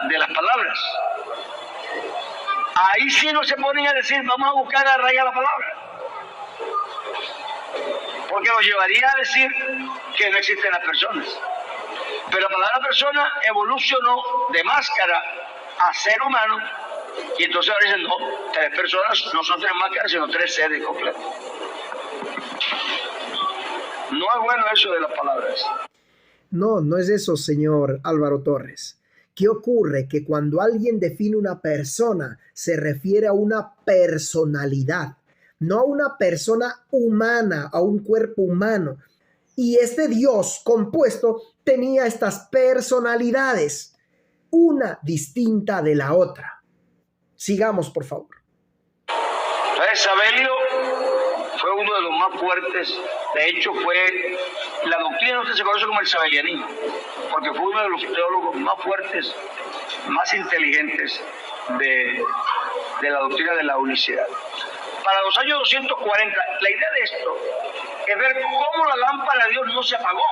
de las palabras. Ahí sí no se ponen a decir, vamos a buscar a raya la palabra, porque nos llevaría a decir que no existen las personas. Pero la palabra persona evolucionó de máscara a ser humano, y entonces ahora dicen, no, 3 personas no son 3 máscaras, sino 3 seres completos. No es bueno eso de las palabras. No, no es eso, señor Álvaro Torres. ¿Qué ocurre? Que cuando alguien define una persona, se refiere a una personalidad, no a una persona humana, a un cuerpo humano. Y este Dios compuesto tenía estas personalidades, una distinta de la otra. Sigamos, por favor. Entonces, Sabelio fue uno de los más fuertes. De hecho, fue la doctrina que se conoce como el sabelianismo, porque fue uno de los teólogos más fuertes, más inteligentes de la doctrina de la unicidad. Para los años 240, la idea de esto es ver cómo la lámpara de Dios no se apagó,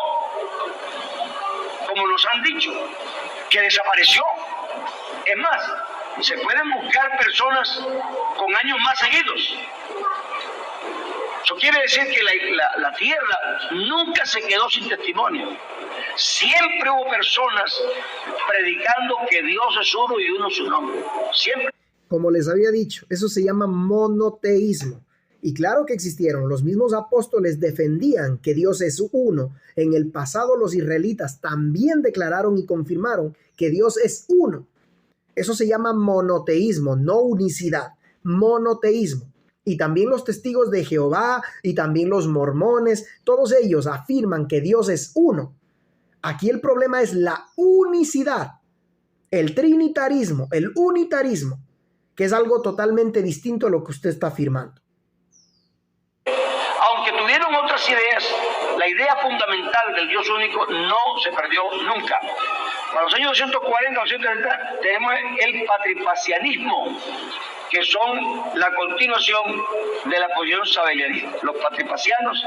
como nos han dicho, que desapareció. Es más, se pueden buscar personas con años más seguidos. Eso quiere decir que la tierra nunca se quedó sin testimonio. Siempre hubo personas predicando que Dios es uno y uno su nombre. Siempre. Como les había dicho, eso se llama monoteísmo. Y claro que existieron. Los mismos apóstoles defendían que Dios es uno. En el pasado los israelitas también declararon y confirmaron que Dios es uno. Eso se llama monoteísmo, no unicidad. Monoteísmo. Y también los testigos de Jehová y también los mormones, todos ellos afirman que Dios es uno. Aquí el problema es la unicidad, el trinitarismo, el unitarismo, que es algo totalmente distinto a lo que usted está afirmando. Aunque tuvieron otras ideas, la idea fundamental del Dios único no se perdió nunca. Para los años 240, 230 tenemos el patripacianismo, que son la continuación de la posición sabelianista. Los patripacianos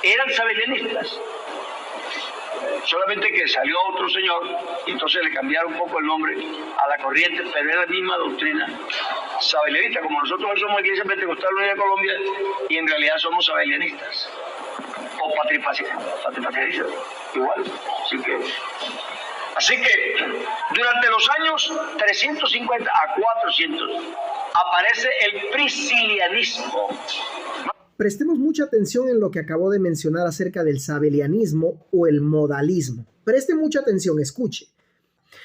eran sabelianistas, solamente que salió otro señor y entonces le cambiaron un poco el nombre a la corriente, pero era la misma doctrina sabelianista. Como nosotros somos Iglesia Pentecostal Unida de Colombia y en realidad somos sabelianistas o patripacianistas igual. Así que durante los años 350 a 400 aparece el priscilianismo. Prestemos mucha atención en lo que acabo de mencionar acerca del sabelianismo o el modalismo. Preste mucha atención, escuche.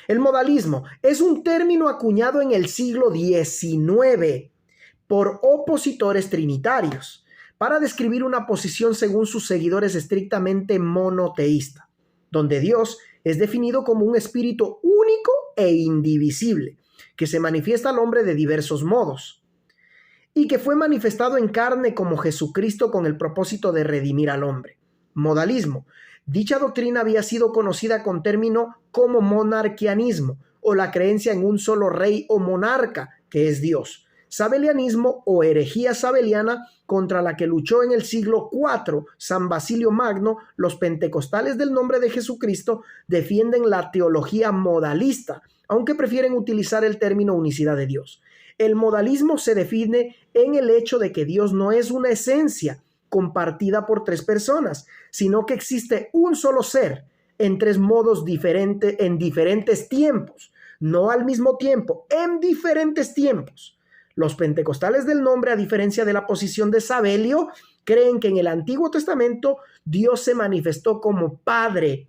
El modalismo es un término acuñado en el siglo XIX por opositores trinitarios para describir una posición según sus seguidores estrictamente monoteísta, donde Dios es definido como un espíritu único e indivisible, que se manifiesta al hombre de diversos modos, y que fue manifestado en carne como Jesucristo con el propósito de redimir al hombre. Modalismo. Dicha doctrina había sido conocida con término como monarquianismo, o la creencia en un solo rey o monarca, que es Dios. Sabelianismo o herejía sabeliana, contra la que luchó en el siglo IV San Basilio Magno. Los pentecostales del nombre de Jesucristo defienden la teología modalista, aunque prefieren utilizar el término unicidad de Dios. El modalismo se define en el hecho de que Dios no es una esencia compartida por tres personas, sino que existe un solo ser en tres modos diferentes en diferentes tiempos, no al mismo tiempo, en diferentes tiempos. Los pentecostales del nombre, a diferencia de la posición de Sabelio, creen que en el Antiguo Testamento Dios se manifestó como Padre.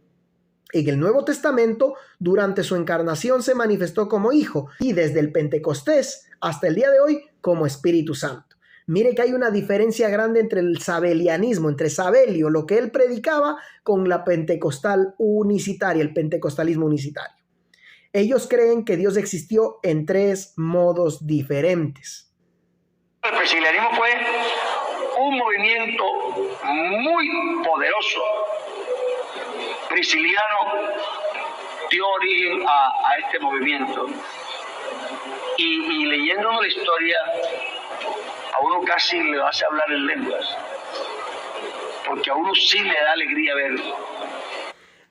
En el Nuevo Testamento, durante su encarnación, se manifestó como Hijo, y desde el Pentecostés hasta el día de hoy como Espíritu Santo. Mire que hay una diferencia grande entre el sabelianismo, entre Sabelio, lo que él predicaba, con la pentecostal unicitaria, el pentecostalismo unicitario. Ellos creen que Dios existió en tres modos diferentes. El priscilianismo fue un movimiento muy poderoso. Prisciliano dio origen a este movimiento. Y leyendo la historia, a uno casi le hace hablar en lenguas, porque a uno sí le da alegría verlo.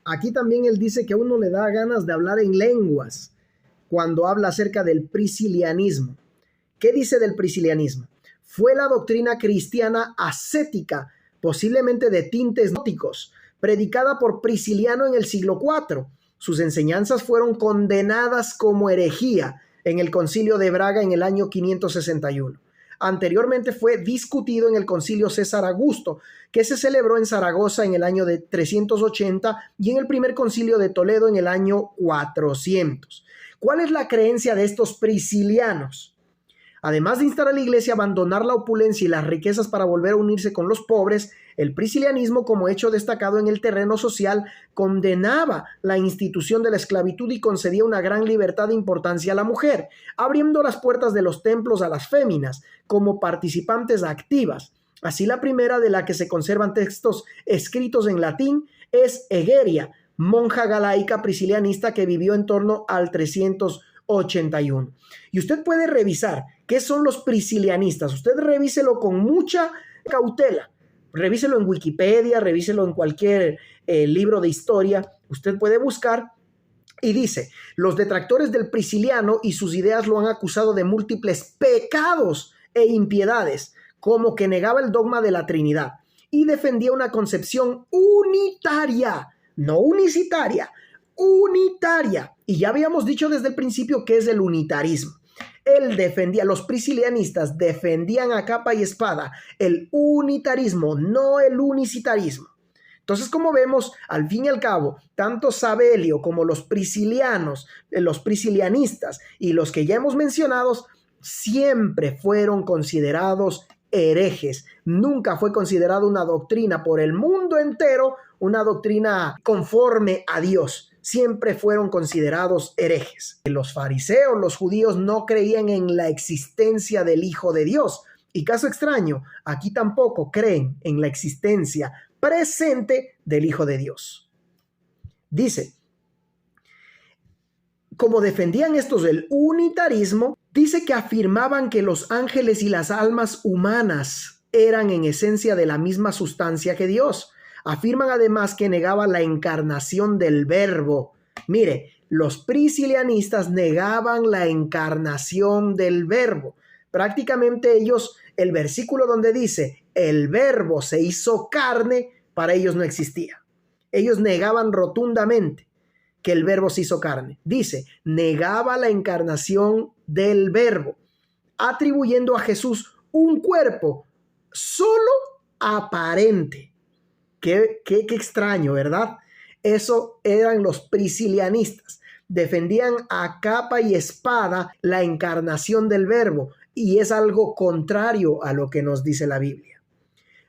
Aquí también él dice que a uno le da ganas de hablar en lenguas cuando habla acerca del priscilianismo. ¿Qué dice del priscilianismo? Fue la doctrina cristiana ascética, posiblemente de tintes gnósticos, predicada por Prisciliano en el siglo IV. Sus enseñanzas fueron condenadas como herejía en el Concilio de Braga en el año 561. anteriormente fue discutido en el Concilio César Augusto, que se celebró en Zaragoza en el año de 380 y en el primer Concilio de Toledo en el año 400. ¿Cuál es la creencia de estos priscilianos? Además de instar a la iglesia a abandonar la opulencia y las riquezas para volver a unirse con los pobres, el priscilianismo, como hecho destacado en el terreno social, condenaba la institución de la esclavitud y concedía una gran libertad de importancia a la mujer, abriendo las puertas de los templos a las féminas como participantes activas. Así, la primera de la que se conservan textos escritos en latín es Egeria, monja galaica priscilianista que vivió en torno al 381. Y usted puede revisar qué son los priscilianistas. Usted revíselo con mucha cautela. Revíselo en Wikipedia, revíselo en cualquier libro de historia. Usted puede buscar y dice: los detractores del prisciliano y sus ideas lo han acusado de múltiples pecados e impiedades, como que negaba el dogma de la Trinidad y defendía una concepción unitaria, no unicitaria, unitaria. Y ya habíamos dicho desde el principio que es el unitarismo. Los priscilianistas defendían a capa y espada el unitarismo, no el unicitarismo. Entonces, como vemos, al fin y al cabo, tanto Sabelio como los priscilianos, los priscilianistas y los que ya hemos mencionado, siempre fueron considerados herejes. Nunca fue considerada una doctrina por el mundo entero, una doctrina conforme a Dios. Siempre fueron considerados herejes. Los fariseos, los judíos, no creían en la existencia del Hijo de Dios. Y caso extraño, aquí tampoco creen en la existencia presente del Hijo de Dios. Dice, como defendían estos el unitarismo, dice que afirmaban que los ángeles y las almas humanas eran en esencia de la misma sustancia que Dios. Afirman además que negaba la encarnación del Verbo. Mire, los priscilianistas negaban la encarnación del Verbo. Prácticamente ellos, el versículo donde dice el Verbo se hizo carne, para ellos no existía. Ellos negaban rotundamente que el Verbo se hizo carne. Dice, negaba la encarnación del Verbo, atribuyendo a Jesús un cuerpo solo aparente. Qué extraño, ¿verdad? Eso eran los priscilianistas. Defendían a capa y espada la encarnación del Verbo, y es algo contrario a lo que nos dice la Biblia.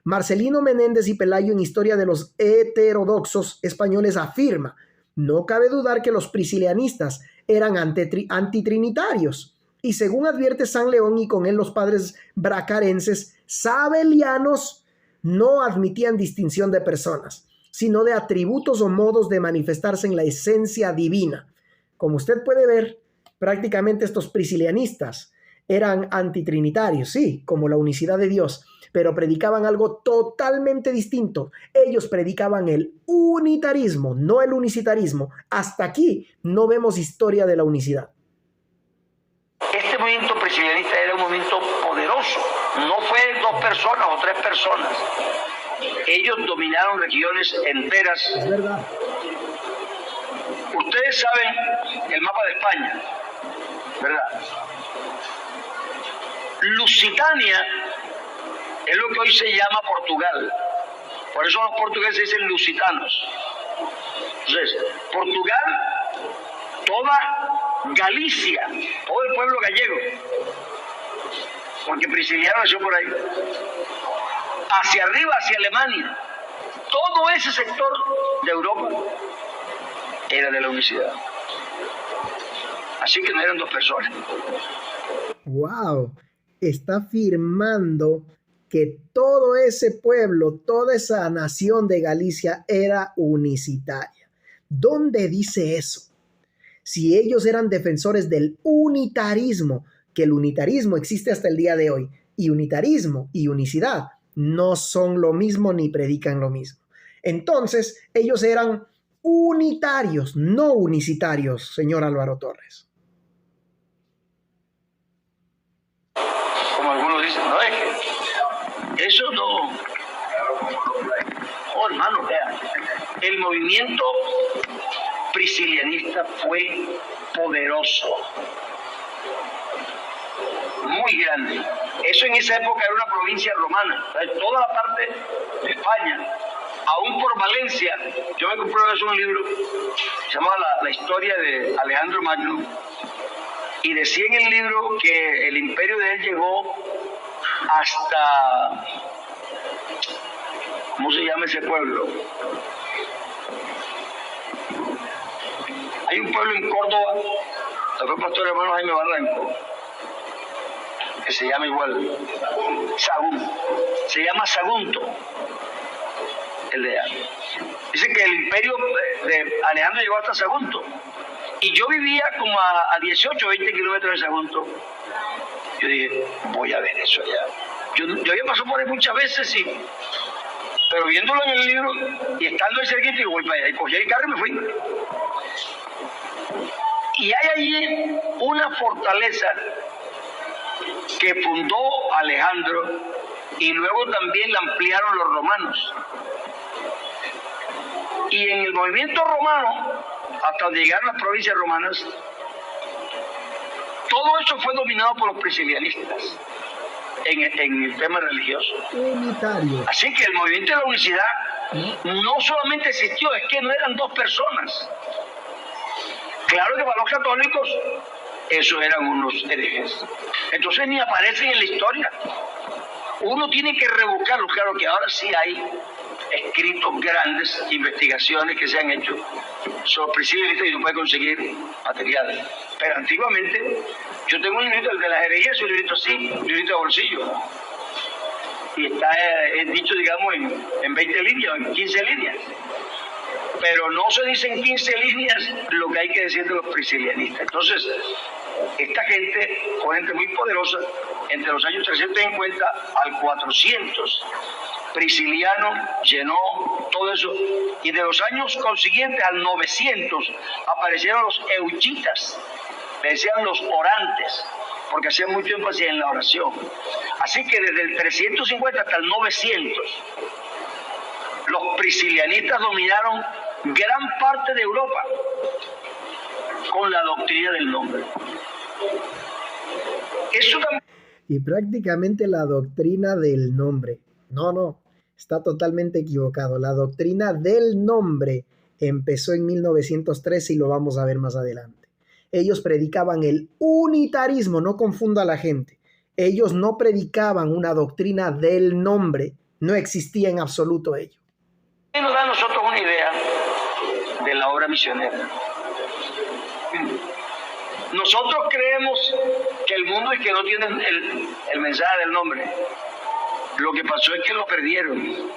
Marcelino Menéndez y Pelayo, en Historia de los Heterodoxos Españoles, afirma: no cabe dudar que los priscilianistas eran antitrinitarios, y según advierte San León y con él los padres bracarenses, sabelianos no admitían distinción de personas, sino de atributos o modos de manifestarse en la esencia divina. Como usted puede ver, prácticamente estos priscilianistas eran antitrinitarios, sí, como la unicidad de Dios, pero predicaban algo totalmente distinto. Ellos predicaban el unitarismo, no el unicitarismo. Hasta aquí no vemos historia de la unicidad. Este movimiento priscilianista era un movimiento poderoso. No fue 2 personas o 3 personas. Ellos dominaron regiones enteras. Es verdad. Ustedes saben el mapa de España, ¿verdad? Lusitania es lo que hoy se llama Portugal. Por eso los portugueses dicen lusitanos. Entonces, Portugal, toda Galicia, todo el pueblo gallego, porque Prisciliano nació por ahí, hacia arriba, hacia Alemania, todo ese sector de Europa era de la unicidad. Así que no eran 2 personas. ¡Wow! Está afirmando que todo ese pueblo, toda esa nación de Galicia era unicitaria. ¿Dónde dice eso? Si ellos eran defensores del unitarismo, que el unitarismo existe hasta el día de hoy, y unitarismo y unicidad no son lo mismo ni predican lo mismo. Entonces, ellos eran unitarios, no unicitarios, señor Álvaro Torres. Como algunos dicen, no es que eso no. Oh, hermano, vea, el movimiento priscilianista fue poderoso. muy grande. Eso en esa época era una provincia romana, toda la parte de España, aún por Valencia. Yo me compré un libro, se llama la historia de Alejandro Magno, y decía en el libro que el imperio de él llegó hasta, ¿cómo se llama ese pueblo? Hay un pueblo en Córdoba, fue el pastor hermano Jaime Barranco, que se llama igual Sagún, se llama Sagunto, el de allá. Dice que el imperio de Alejandro llegó hasta Sagunto, y yo vivía como a 18 o 20 kilómetros de Sagunto. Yo dije, voy a ver eso allá. Yo había pasado por ahí muchas veces, sí, pero viéndolo en el libro y estando ahí cerquita, digo, voy para allá, y cogí el carro y me fui. Y hay allí una fortaleza que fundó Alejandro y luego también la ampliaron los romanos. Y en el movimiento romano, hasta donde llegaron las provincias romanas, todo eso fue dominado por los priscilianistas en el tema religioso. Unitario. Así que el movimiento de la unicidad no solamente existió, es que no eran dos personas. Claro que para los católicos esos eran unos herejes. Entonces ni aparecen en la historia. Uno tiene que rebuscarlo. Claro que ahora sí hay escritos grandes, investigaciones que se han hecho sobre priscilianistas y uno puede conseguir material. Pero antiguamente, yo tengo un librito, el de las herejías, un librito así, un librito de bolsillo. Y está dicho, digamos, en 20 líneas, en 15 líneas. Pero no se dice en 15 líneas lo que hay que decir de los priscilianistas. Entonces, esta gente, gente muy poderosa, entre los años 350 al 400, Prisciliano llenó todo eso, y de los años consiguientes al 900 aparecieron los euchitas, le decían los orantes, porque hacían mucho énfasis en la oración. Así que desde el 350 hasta el 900, los priscilianistas dominaron gran parte de Europa con la doctrina del nombre. Eso también. Y prácticamente la doctrina del nombre. No, está totalmente equivocado. La doctrina del nombre empezó en 1913 y lo vamos a ver más adelante. Ellos predicaban el unitarismo, no confunda a la gente. Ellos no predicaban una doctrina del nombre, no existía en absoluto ello. Nos da a nosotros una idea de la obra misionera. Nosotros creemos que el mundo y que no tienen el mensaje del nombre. Lo que pasó es que lo perdieron,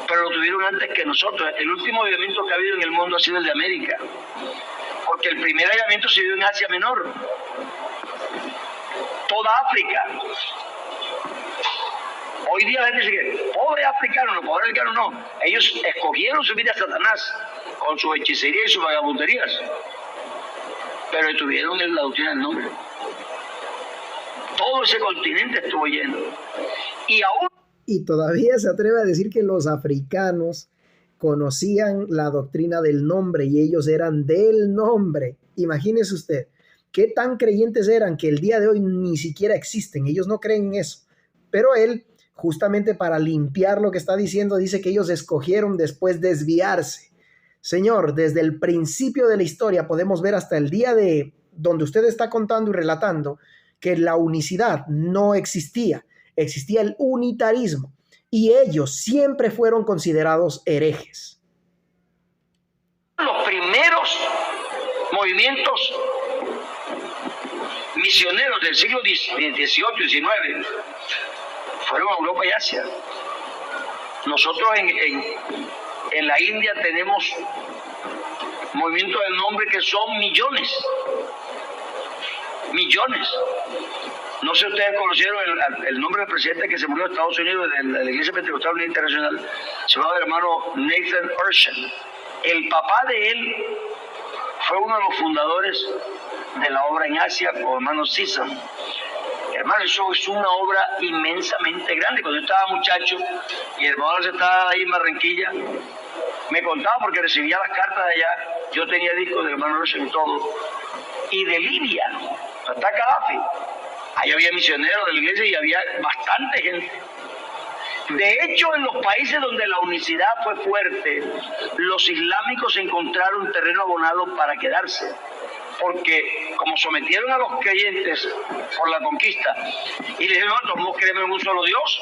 pero lo tuvieron antes que nosotros. El último avivamiento que ha habido en el mundo ha sido el de América, porque el primer avivamiento se dio en Asia Menor, toda África. Hoy día la gente dice que pobre africano no. Ellos escogieron subir a Satanás con su hechicería y sus vagabunderías, pero tuvieron la doctrina del nombre. Todo ese continente estuvo lleno. Y todavía se atreve a decir que los africanos conocían la doctrina del nombre y ellos eran del nombre. Imagínese usted, qué tan creyentes eran que el día de hoy ni siquiera existen. Ellos no creen en eso. Pero él, justamente para limpiar lo que está diciendo, dice que ellos escogieron después desviarse. Señor, desde el principio de la historia podemos ver hasta el día de donde usted está contando y relatando que la unicidad no existía. Existía el unitarismo y ellos siempre fueron considerados herejes. Los primeros movimientos misioneros del siglo XVIII, XIX fueron a Europa y Asia. Nosotros en la India tenemos movimientos del nombre que son millones. No sé si ustedes conocieron el nombre del presidente que se murió en Estados Unidos de la Iglesia Pentecostal Unida Internacional, se llamaba el hermano Nathan Urshan. El papá de él fue uno de los fundadores de la obra en Asia con hermano Sisson. Hermano, eso es una obra inmensamente grande. Cuando yo estaba muchacho y el hermano estaba ahí en Barranquilla, me contaba porque recibía las cartas de allá. Yo tenía discos del hermano Urshan y todo. Y de Libia, hasta Gaddafi. Ahí había misioneros de la iglesia y había bastante gente. De hecho, en los países donde la unicidad fue fuerte, los islámicos encontraron terreno abonado para quedarse. Porque como sometieron a los creyentes por la conquista y les dijeron, no, todos creemos en un solo Dios.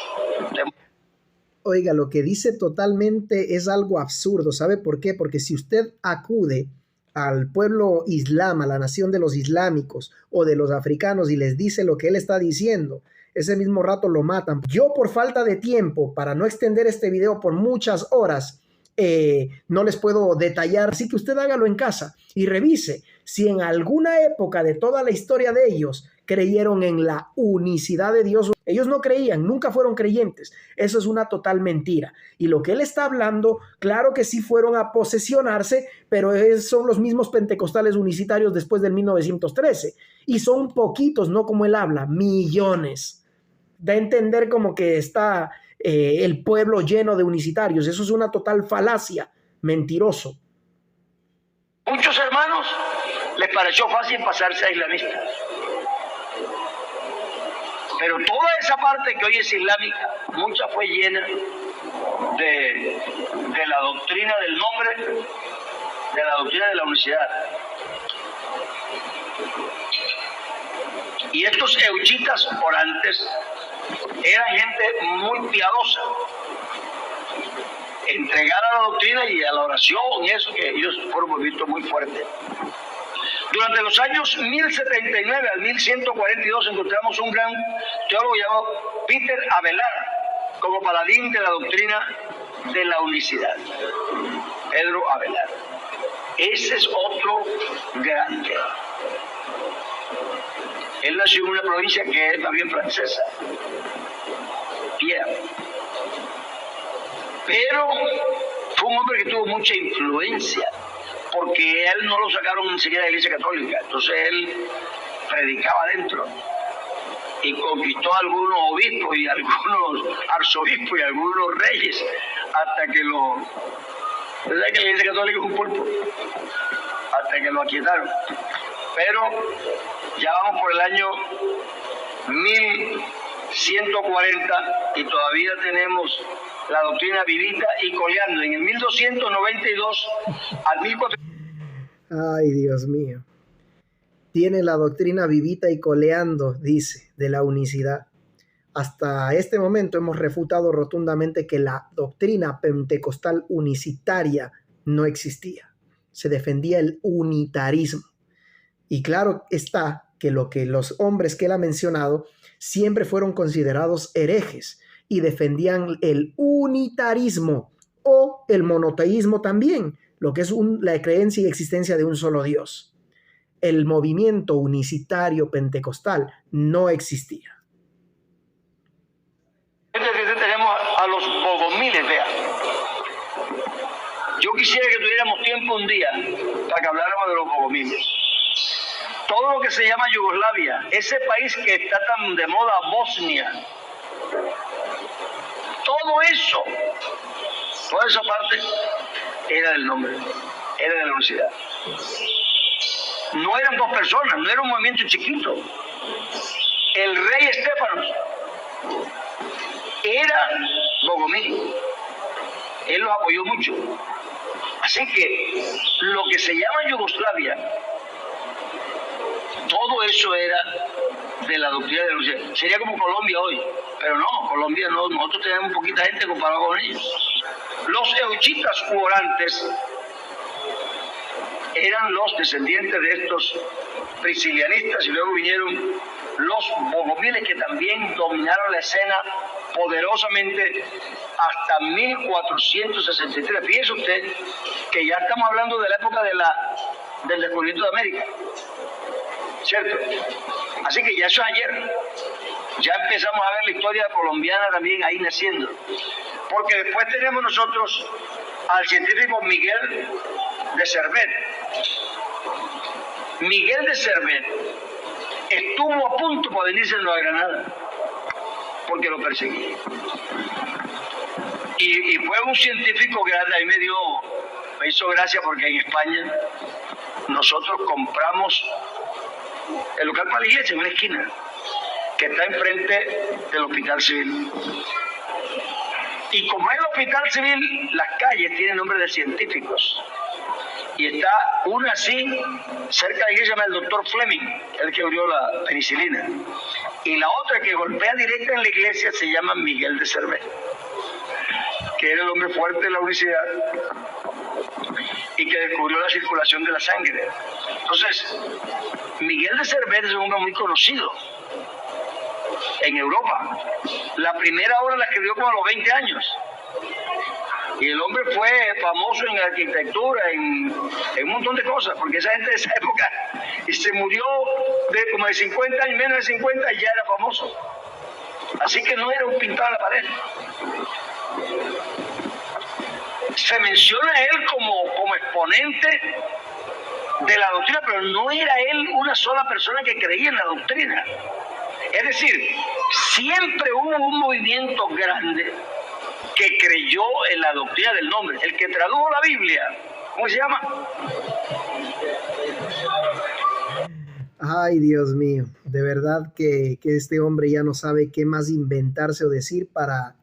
Oiga, lo que dice totalmente es algo absurdo. ¿Sabe por qué? Porque si usted acude al pueblo islam, a la nación de los islámicos o de los africanos y les dice lo que él está diciendo, ese mismo rato lo matan. Yo, por falta de tiempo, para no extender este video por muchas horas, no les puedo detallar, así que usted hágalo en casa y revise si en alguna época de toda la historia de ellos creyeron en la unicidad de Dios. Ellos no creían, nunca fueron creyentes. Eso es una total mentira. Y lo que él está hablando, claro que sí fueron a posesionarse, pero son los mismos pentecostales unicitarios después del 1913. Y son poquitos, no como él habla, millones. Da a entender como que está el pueblo lleno de unicitarios. Eso es una total falacia, mentiroso. Muchos hermanos les pareció fácil pasarse a islamistas. Pero toda esa parte que hoy es islámica, mucha fue llena de la doctrina del nombre, de la doctrina de la unicidad. Y estos euchitas orantes eran gente muy piadosa, entregada a la doctrina y a la oración, y eso que ellos fueron movimientos muy fuertes. Durante los años 1079 al 1142 encontramos un gran teólogo llamado Peter Abelard como paladín de la doctrina de la unicidad. Pedro Abelard. Ese es otro grande. Él nació en una provincia que es también francesa, Pierre. Pero fue un hombre que tuvo mucha influencia, porque él no lo sacaron enseguida de la Iglesia Católica. Entonces él predicaba adentro y conquistó a algunos obispos y algunos arzobispos y algunos reyes hasta que ¿verdad que la Iglesia Católica es un pulpo? Hasta que lo aquietaron. Pero ya vamos por el año 1140 y todavía tenemos la doctrina vivita y coleando. En el 1292 al 1400. Ay, Dios mío. Tiene la doctrina vivita y coleando, dice, de la unicidad. Hasta este momento hemos refutado rotundamente que la doctrina pentecostal unicitaria no existía. Se defendía el unitarismo. Y claro está que los hombres que él ha mencionado siempre fueron considerados herejes y defendían el unitarismo o el monoteísmo también, lo que es la creencia y existencia de un solo Dios. El movimiento unicitario pentecostal no existía. Tenemos a los bogomiles, vea. Yo quisiera que tuviéramos tiempo un día para que habláramos de los bogomiles. Todo lo que se llama Yugoslavia, ese país que está tan de moda, Bosnia, todo eso, toda esa parte era del nombre, era de la unicidad. No eran dos personas, no era un movimiento chiquito. El rey Estéfanos era bogomil, él los apoyó mucho. Así que lo que se llama Yugoslavia, todo eso era de la doctrina de la unicidad. Sería como Colombia hoy, pero no, Colombia no, nosotros tenemos poquita gente comparado con ellos. Los euchitas u orantes eran los descendientes de estos priscilianistas y luego vinieron los bogomiles que también dominaron la escena poderosamente hasta 1463. Fíjese usted que ya estamos hablando de la época del descubrimiento de América, ¿cierto? Así que ya eso es ayer. Ya empezamos a ver la historia colombiana también ahí naciendo. Porque después tenemos nosotros al científico Miguel de Servet. Miguel de Servet estuvo a punto para venirse a Nueva Granada porque lo perseguía. Y fue un científico grande. A mí me hizo gracia porque en España nosotros compramos el local para la iglesia en una esquina. que está enfrente del Hospital Civil. Y como es el Hospital Civil, las calles tienen nombre de científicos. Y está una así, cerca de la iglesia, se llama el doctor Fleming, el que abrió la penicilina. Y la otra que golpea directa en la iglesia se llama Miguel de Servet, que era el hombre fuerte de la unicidad y que descubrió la circulación de la sangre. Entonces, Miguel de Servet es un hombre muy conocido en Europa. La primera obra la escribió como a los 20 años. Y el hombre fue famoso en arquitectura, en un montón de cosas, porque esa gente de esa época, y se murió de como de 50 años, menos de 50, y ya era famoso. Así que no era un pintado en la pared. Se menciona a él como exponente de la doctrina, pero no era él una sola persona que creía en la doctrina. Es decir, siempre hubo un movimiento grande que creyó en la doctrina del nombre. El que tradujo la Biblia, ¿cómo se llama? Ay, Dios mío, de verdad que este hombre ya no sabe qué más inventarse o decir para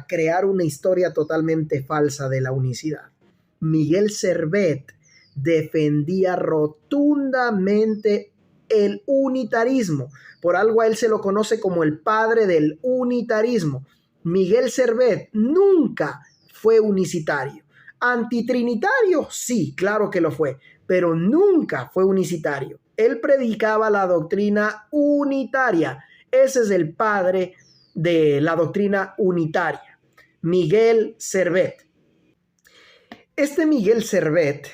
crear una historia totalmente falsa de la unicidad. Miguel Servet defendía rotundamente el unitarismo. Por algo a él se lo conoce como el padre del unitarismo. Miguel Servet nunca fue unicitario. Antitrinitario, sí, claro que lo fue, pero nunca fue unicitario. Él predicaba la doctrina unitaria. Ese es el padre de la doctrina unitaria, Miguel Servet. Este Miguel Servet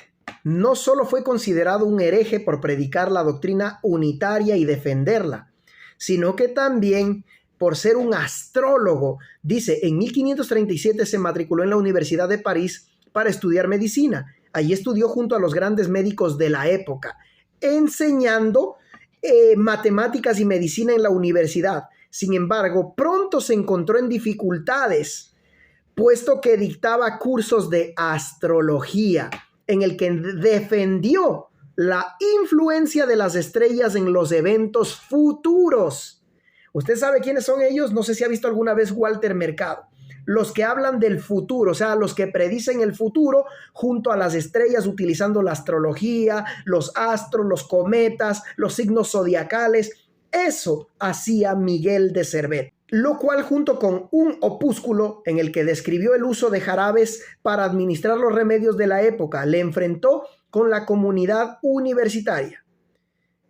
no solo fue considerado un hereje por predicar la doctrina unitaria y defenderla, sino que también por ser un astrólogo. Dice, en 1537 se matriculó en la Universidad de París para estudiar medicina. Allí estudió junto a los grandes médicos de la época, enseñando matemáticas y medicina en la universidad. Sin embargo, pronto se encontró en dificultades, puesto que dictaba cursos de astrología, en el que defendió la influencia de las estrellas en los eventos futuros. ¿Usted sabe quiénes son ellos? No sé si ha visto alguna vez Walter Mercado. Los que hablan del futuro, o sea, los que predicen el futuro junto a las estrellas utilizando la astrología, los astros, los cometas, los signos zodiacales. Eso hacía Miguel de Servet, lo cual junto con un opúsculo en el que describió el uso de jarabes para administrar los remedios de la época, le enfrentó con la comunidad universitaria.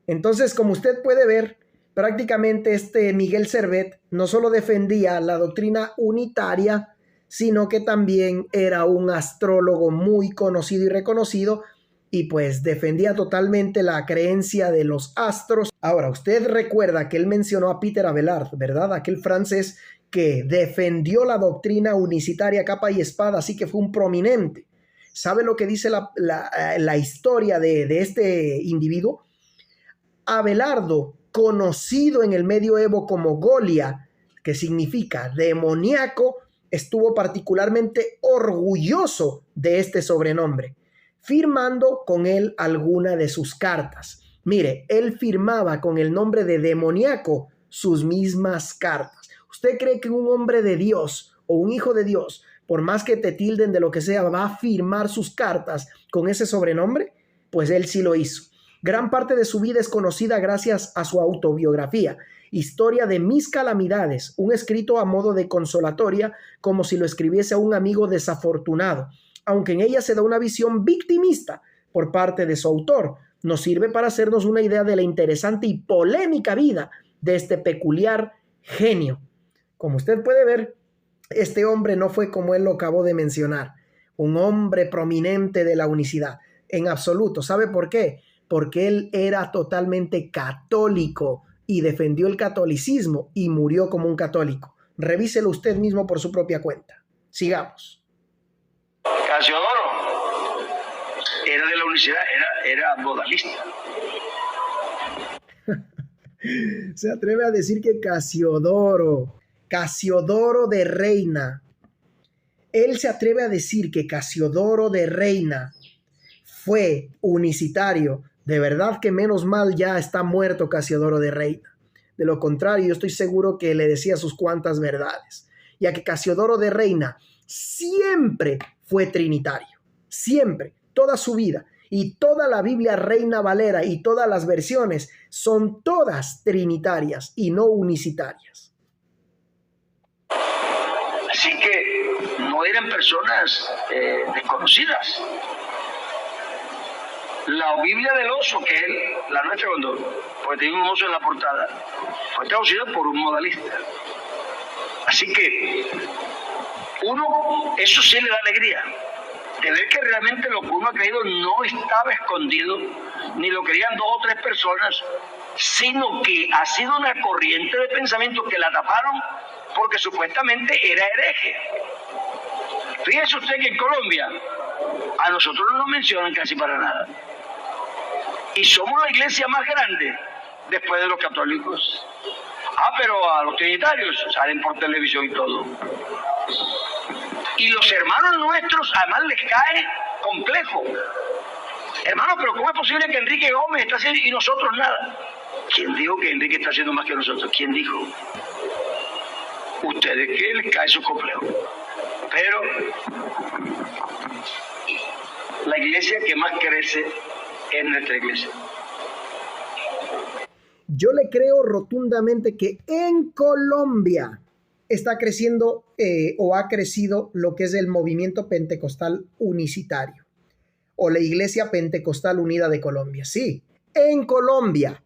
Entonces, como usted puede ver, prácticamente este Miguel Servet no solo defendía la doctrina unitaria, sino que también era un astrólogo muy conocido y reconocido, y pues defendía totalmente la creencia de los astros. Ahora, usted recuerda que él mencionó a Peter Abelard, ¿verdad? Aquel francés que defendió la doctrina unicitaria capa y espada, así que fue un prominente. ¿Sabe lo que dice la historia de este individuo? Abelardo, conocido en el medioevo como Golia, que significa demoníaco, estuvo particularmente orgulloso de este sobrenombre, firmando con él alguna de sus cartas. Mire, él firmaba con el nombre de demoníaco sus mismas cartas. ¿Usted cree que un hombre de Dios o un hijo de Dios, por más que te tilden de lo que sea, va a firmar sus cartas con ese sobrenombre? Pues él sí lo hizo. Gran parte de su vida es conocida gracias a su autobiografía, Historia de mis calamidades, un escrito a modo de consolatoria, como si lo escribiese a un amigo desafortunado, aunque en ella se da una visión victimista por parte de su autor. Nos sirve para hacernos una idea de la interesante y polémica vida de este peculiar genio. Como usted puede ver, este hombre no fue como él lo acabó de mencionar, un hombre prominente de la unicidad, en absoluto. ¿Sabe por qué? Porque él era totalmente católico y defendió el catolicismo y murió como un católico. Revíselo usted mismo por su propia cuenta. Sigamos. Casiodoro era de la unicidad, era modalista. Se atreve a decir que Casiodoro de Reina, él se atreve a decir que Casiodoro de Reina fue unicitario. De verdad que menos mal ya está muerto Casiodoro de Reina. De lo contrario, yo estoy seguro que le decía sus cuantas verdades, ya que Casiodoro de Reina siempre fue trinitario, siempre, toda su vida. Y toda la Biblia Reina Valera y todas las versiones son todas trinitarias y no unicitarias. Así que no eran personas desconocidas. La Biblia del oso, que es la nuestra, porque tiene un oso en la portada, fue traducida por un modalista. Así que eso sí le da alegría, de ver que realmente lo que uno ha creído no estaba escondido, ni lo creían 2 o 3 personas, sino que ha sido una corriente de pensamiento que la taparon porque supuestamente era hereje. Fíjese usted que en Colombia a nosotros no nos mencionan casi para nada. Y somos la iglesia más grande después de los católicos. Pero a los trinitarios salen por televisión y todo. Y los hermanos nuestros además les cae complejo. Hermanos, pero ¿cómo es posible que Enrique Gómez está haciendo y nosotros nada? ¿Quién dijo que Enrique está haciendo más que nosotros? ¿Quién dijo? Ustedes que les cae su complejo. Pero la iglesia que más crece es nuestra iglesia. Yo le creo rotundamente que en Colombia está creciendo o ha crecido lo que es el movimiento pentecostal unicitario o la Iglesia Pentecostal Unida de Colombia. Sí, en Colombia,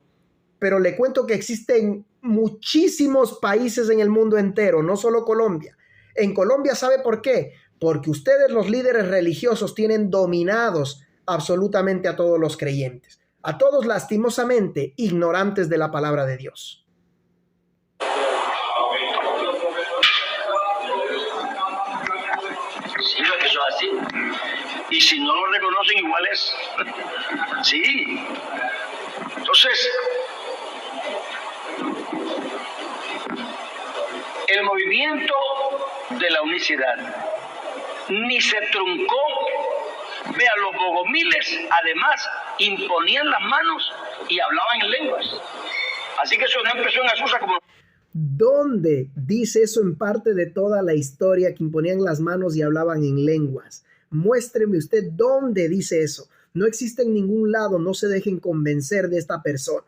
pero le cuento que existen muchísimos países en el mundo entero, no solo Colombia. En Colombia, ¿sabe por qué? Porque ustedes, los líderes religiosos, tienen dominados absolutamente a todos los creyentes, a todos lastimosamente ignorantes de la palabra de Dios. Sí, eso es así. Y si no lo reconocen, igual es. Sí. Entonces, el movimiento de la unicidad ni se truncó. Vean, los bogomiles además imponían las manos y hablaban en lenguas. Así que eso no empezó en Azusa como... ¿Dónde dice eso en parte de toda la historia, que imponían las manos y hablaban en lenguas? Muéstreme usted dónde dice eso. No existe en ningún lado, no se dejen convencer de esta persona.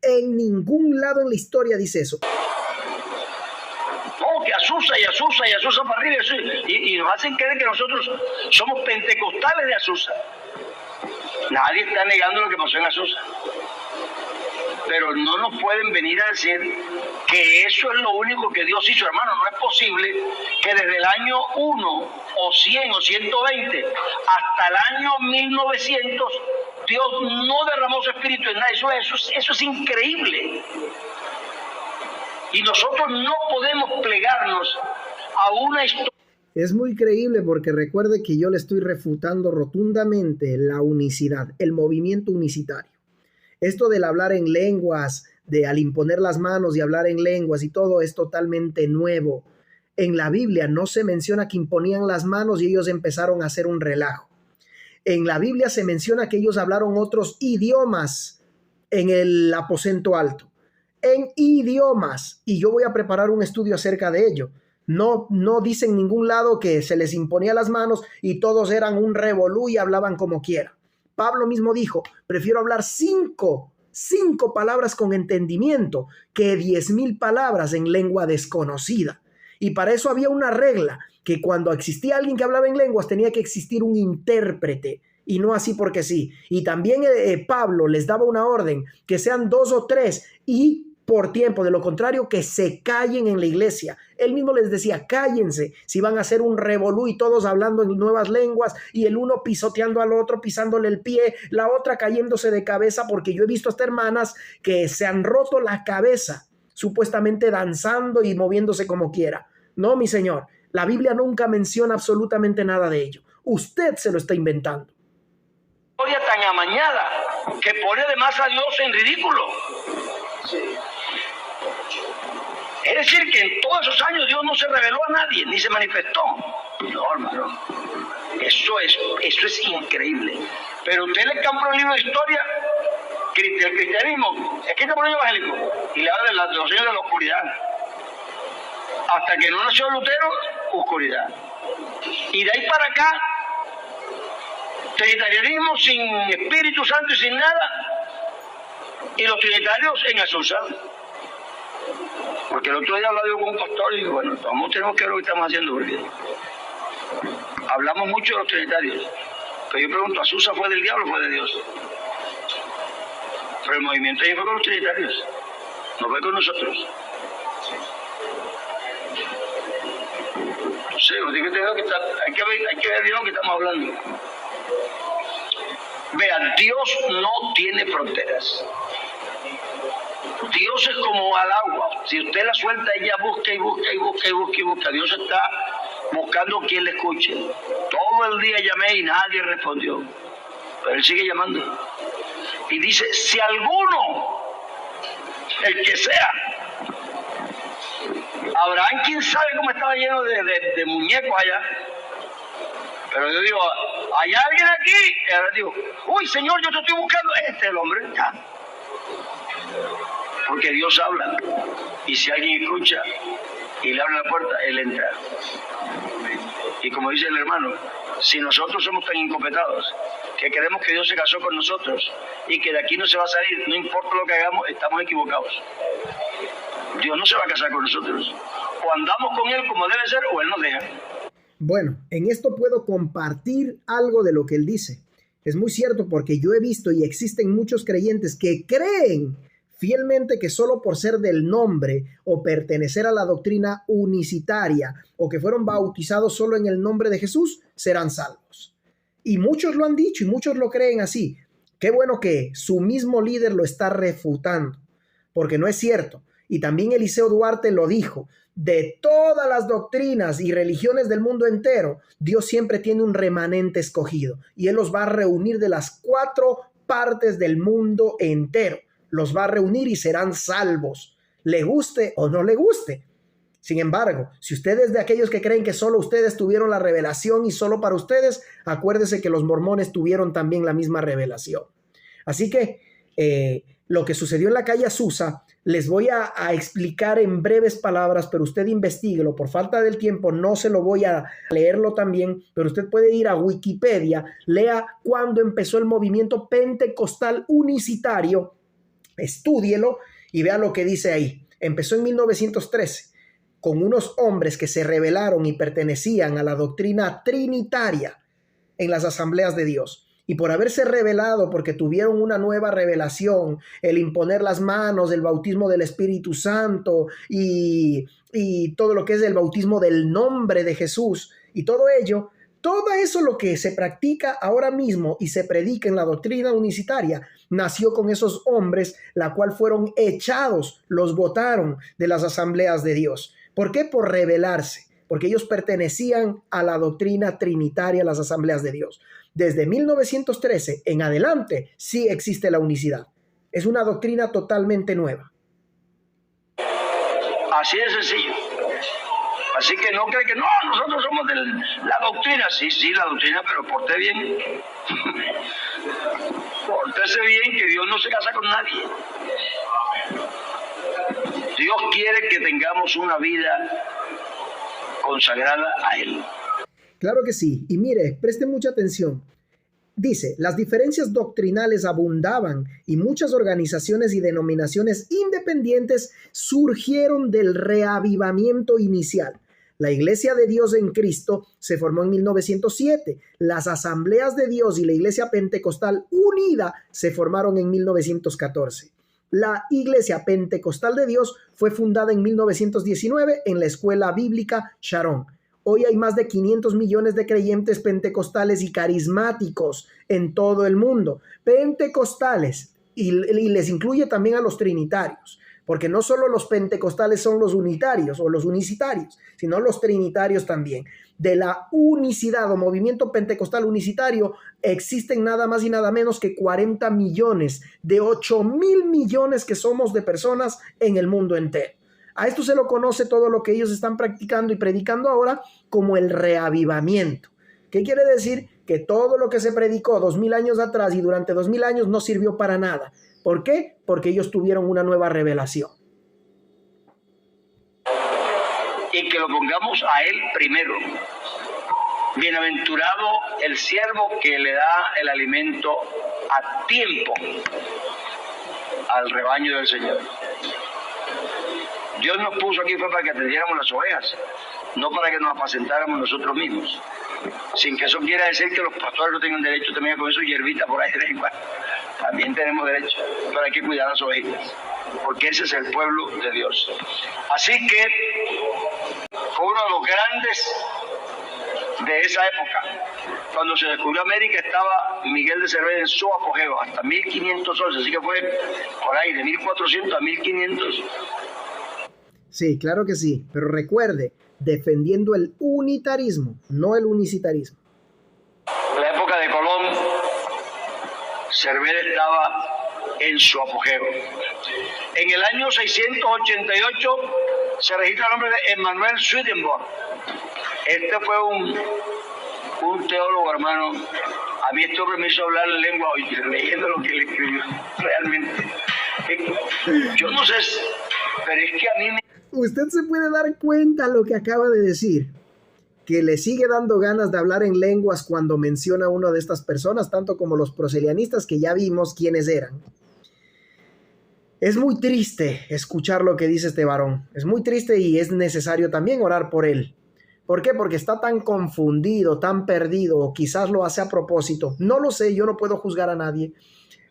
En ningún lado en la historia dice eso. No, que Azusa y Azusa y Azusa para arriba y nos hacen creer que nosotros somos pentecostales de Azusa. Nadie está negando lo que pasó en Azusa. Pero no nos pueden venir a decir que eso es lo único que Dios hizo, hermano. No es posible que desde el año 1 o 100 o 120 hasta el año 1900 Dios no derramó su espíritu en nadie. Eso es increíble. Y nosotros no podemos plegarnos a una historia. Es muy creíble, porque recuerde que yo le estoy refutando rotundamente la unicidad, el movimiento unicitario. Esto del hablar en lenguas, de al imponer las manos y hablar en lenguas y todo, es totalmente nuevo. En la Biblia no se menciona que imponían las manos y ellos empezaron a hacer un relajo. En la Biblia se menciona que ellos hablaron otros idiomas en el aposento alto. En idiomas. Y yo voy a preparar un estudio acerca de ello. No dice en ningún lado que se les imponía las manos y todos eran un revolú y hablaban como quiera. Pablo mismo dijo, prefiero hablar cinco palabras con entendimiento que 10,000 palabras en lengua desconocida. Y para eso había una regla, que cuando existía alguien que hablaba en lenguas tenía que existir un intérprete, y no así porque sí. Y también Pablo les daba una orden, que sean 2 o 3 y por tiempo, de lo contrario que se callen en la iglesia. Él mismo les decía, cállense si van a hacer un revolú y todos hablando en nuevas lenguas y el uno pisoteando al otro, pisándole el pie, la otra cayéndose de cabeza, porque yo he visto hasta hermanas que se han roto la cabeza supuestamente danzando y moviéndose como quiera. No, mi señor, la Biblia nunca menciona absolutamente nada de ello. Usted se lo está inventando. Historia tan amañada que pone además a Dios en ridículo. Sí. Es decir, que en todos esos años Dios no se reveló a nadie, ni se manifestó. No, hermano. Eso es increíble. Pero usted le compra un libro de historia el cristianismo, escrita por un evangélico, y le habla de los años de la oscuridad. Hasta que no nació Lutero, oscuridad. Y de ahí para acá, trinitarianismo sin Espíritu Santo y sin nada, y los trinitarios en Azusa. Porque el otro día hablaba yo con un pastor y digo, bueno, todos tenemos que ver lo que estamos haciendo, porque hablamos mucho de los trinitarios. Pero yo pregunto, ¿Azusa fue del diablo o fue de Dios? Pero el movimiento ahí fue con los trinitarios, no fue con nosotros. Sí, hay que ver bien lo que estamos hablando. Vean, Dios no tiene fronteras. Dios es como al agua. Si usted la suelta, ella busca y busca y busca y busca y busca. Dios está buscando quien le escuche. Todo el día llamé y nadie respondió. Pero Él sigue llamando. Y dice, si alguno, el que sea, Abraham, quién sabe cómo estaba lleno de muñecos allá. Pero yo digo, ¿hay alguien aquí? Y ahora digo, uy, Señor, yo te estoy buscando. Este es el hombre. Ya. Porque Dios habla. Y si alguien escucha y le abre la puerta, Él entra. Y como dice el hermano, si nosotros somos tan incopetados que creemos que Dios se casó con nosotros y que de aquí no se va a salir, no importa lo que hagamos, estamos equivocados. Dios no se va a casar con nosotros. O andamos con Él como debe ser, o Él nos deja. Bueno, en esto puedo compartir algo de lo que él dice. Es muy cierto, porque yo he visto y existen muchos creyentes que creen fielmente que solo por ser del nombre o pertenecer a la doctrina unicitaria o que fueron bautizados solo en el nombre de Jesús, serán salvos. Y muchos lo han dicho y muchos lo creen así. Qué bueno que su mismo líder lo está refutando, porque no es cierto. Y también Eliseo Duarte lo dijo. De todas las doctrinas y religiones del mundo entero, Dios siempre tiene un remanente escogido y Él los va a reunir de las 4 partes del mundo entero. Los va a reunir y serán salvos, le guste o no le guste. Sin embargo, si ustedes de aquellos que creen que solo ustedes tuvieron la revelación y solo para ustedes, acuérdense que los mormones tuvieron también la misma revelación. Así que lo que sucedió en la calle Azusa les voy a explicar en breves palabras, pero usted investíguelo. Por falta del tiempo no se lo voy a leerlo también, pero usted puede ir a Wikipedia, lea cuándo empezó el movimiento pentecostal unicitario, estúdielo y vea lo que dice ahí. Empezó en 1913 con unos hombres que se rebelaron y pertenecían a la doctrina trinitaria en las asambleas de Dios. Y por haberse rebelado, porque tuvieron una nueva revelación, el imponer las manos, el bautismo del Espíritu Santo y todo lo que es el bautismo del nombre de Jesús y todo ello, todo eso lo que se practica ahora mismo y se predica en la doctrina unicitaria, nació con esos hombres, la cual fueron echados, los botaron de las asambleas de Dios. ¿Por qué? Por rebelarse, porque ellos pertenecían a la doctrina trinitaria, las asambleas de Dios. Desde 1913 en adelante sí existe la unicidad. Es una doctrina totalmente nueva. Así de sencillo. Así que no cree que no, nosotros somos de la doctrina. Sí, la doctrina, pero porté bien. Portése bien, que Dios no se casa con nadie. Dios quiere que tengamos una vida consagrada a Él. Claro que sí. Y mire, preste mucha atención. Dice, las diferencias doctrinales abundaban y muchas organizaciones y denominaciones independientes surgieron del reavivamiento inicial. La Iglesia de Dios en Cristo se formó en 1907. Las Asambleas de Dios y la Iglesia Pentecostal Unida se formaron en 1914. La Iglesia Pentecostal de Dios fue fundada en 1919 en la Escuela Bíblica Sharon. Hoy hay más de 500 millones de creyentes pentecostales y carismáticos en todo el mundo. Pentecostales, y les incluye también a los trinitarios, porque no solo los pentecostales son los unitarios o los unicitarios, sino los trinitarios también. De la unicidad o movimiento pentecostal unicitario existen nada más y nada menos que 40 millones de 8,000 millones que somos de personas en el mundo entero. A esto se lo conoce todo lo que ellos están practicando y predicando ahora como el reavivamiento. ¿Qué quiere decir? que todo lo que se predicó 2000 años atrás y durante 2000 años no sirvió para nada. ¿Por qué? Porque ellos tuvieron una nueva revelación. Y que lo pongamos a Él primero. Bienaventurado el siervo que le da el alimento a tiempo al rebaño del Señor. Dios nos puso aquí fue para que atendiéramos las ovejas, no para que nos apacentáramos nosotros mismos. Sin que eso quiera decir que los pastores no tengan derecho también a comer su hierbita por ahí de vez en cuando. También tenemos derecho, pero hay que cuidar a las ovejas, porque ese es el pueblo de Dios. Así que fue uno de los grandes de esa época. Cuando se descubrió América estaba Miguel de Cervera en su apogeo, hasta 1511, así que fue por ahí de 1400 a 1500. Sí, claro que sí, pero recuerde, defendiendo el unitarismo, no el unicitarismo. En la época de Colón, Cervera estaba en su apogeo. En el año 688 se registra el nombre de Emanuel Swedenborg. Este fue un teólogo, hermano. A mí esto me hizo hablar en lengua hoy, leyendo lo que él escribió. Realmente. Yo no sé, pero es que a mí me... Usted se puede dar cuenta lo que acaba de decir, que le sigue dando ganas de hablar en lenguas cuando menciona a una de estas personas, tanto como los proselianistas que ya vimos quiénes eran. Es muy triste escuchar lo que dice este varón. Es muy triste y es necesario también orar por él. ¿Por qué? Porque está tan confundido, tan perdido, o quizás lo hace a propósito. No lo sé, yo no puedo juzgar a nadie.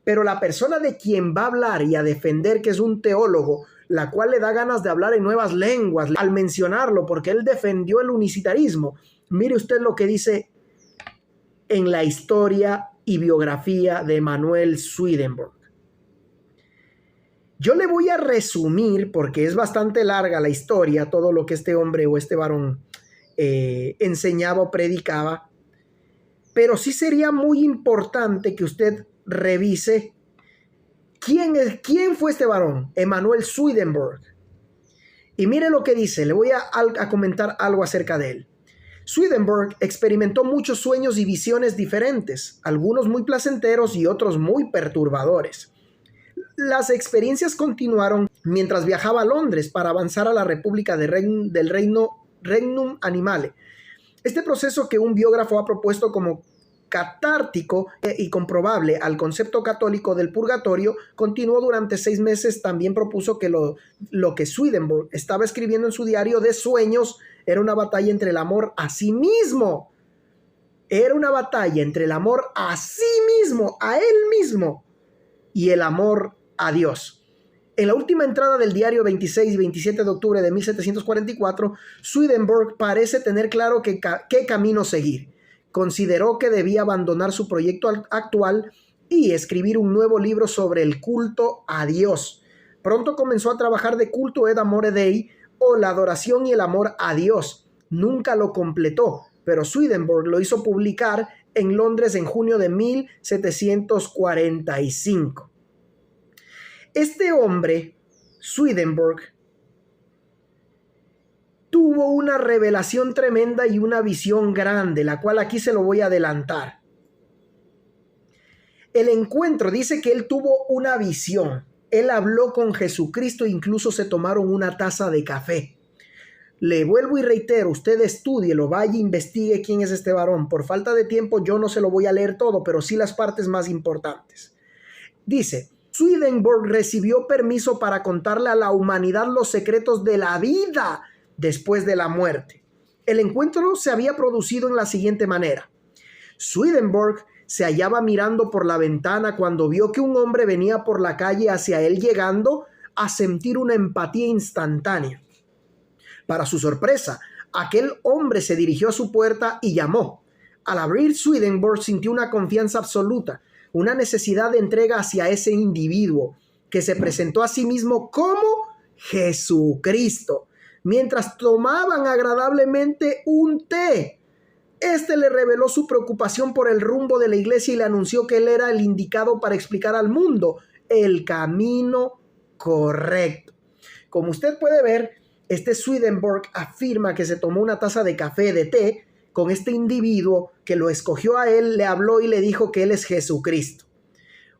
Pero la persona de quien va a hablar y a defender que es un teólogo, la cual le da ganas de hablar en nuevas lenguas, al mencionarlo, porque él defendió el unicitarismo. Mire usted lo que dice en la historia y biografía de Emanuel Swedenborg. Yo le voy a resumir, porque es bastante larga la historia, todo lo que este hombre o este varón enseñaba o predicaba, pero sí sería muy importante que usted revise quién fue este varón, Emanuel Swedenborg. Y mire lo que dice, le voy a comentar algo acerca de él. Swedenborg experimentó muchos sueños y visiones diferentes, algunos muy placenteros y otros muy perturbadores. Las experiencias continuaron mientras viajaba a Londres para avanzar a la República del Regnum Animale. Este proceso que un biógrafo ha propuesto como catártico y comprobable al concepto católico del purgatorio continuó durante 6 meses. También propuso que lo que Swedenborg estaba escribiendo en su diario de sueños era una batalla entre el amor a sí mismo. Era una batalla entre el amor a sí mismo, a él mismo, y el amor a Dios. En la última entrada del diario 26 y 27 de octubre de 1744, Swedenborg parece tener claro qué camino seguir. Consideró que debía abandonar su proyecto actual y escribir un nuevo libro sobre el culto a Dios. Pronto comenzó a trabajar de culto ed amore Dei, o la adoración y el amor a Dios. Nunca lo completó, pero Swedenborg lo hizo publicar en Londres en junio de 1745. Este hombre, Swedenborg, tuvo una revelación tremenda y una visión grande, la cual aquí se lo voy a adelantar. El encuentro dice que él tuvo una visión. Él habló con Jesucristo, incluso se tomaron una taza de café. Le vuelvo y reitero, usted estúdielo, vaya e investigue quién es este varón. Por falta de tiempo yo no se lo voy a leer todo, pero sí las partes más importantes. Dice: Swedenborg recibió permiso para contarle a la humanidad los secretos de la vida después de la muerte. El encuentro se había producido en la siguiente manera. Swedenborg se hallaba mirando por la ventana cuando vio que un hombre venía por la calle hacia él, llegando a sentir una empatía instantánea. Para su sorpresa, aquel hombre se dirigió a su puerta y llamó. Al abrir, Swedenborg sintió una confianza absoluta, una necesidad de entrega hacia ese individuo, que se presentó a sí mismo como Jesucristo, mientras tomaban agradablemente un té. Este le reveló su preocupación por el rumbo de la iglesia y le anunció que él era el indicado para explicar al mundo el camino correcto. Como usted puede ver, este Swedenborg afirma que se tomó una taza de café, de té, con este individuo que lo escogió a él, le habló y le dijo que él es Jesucristo.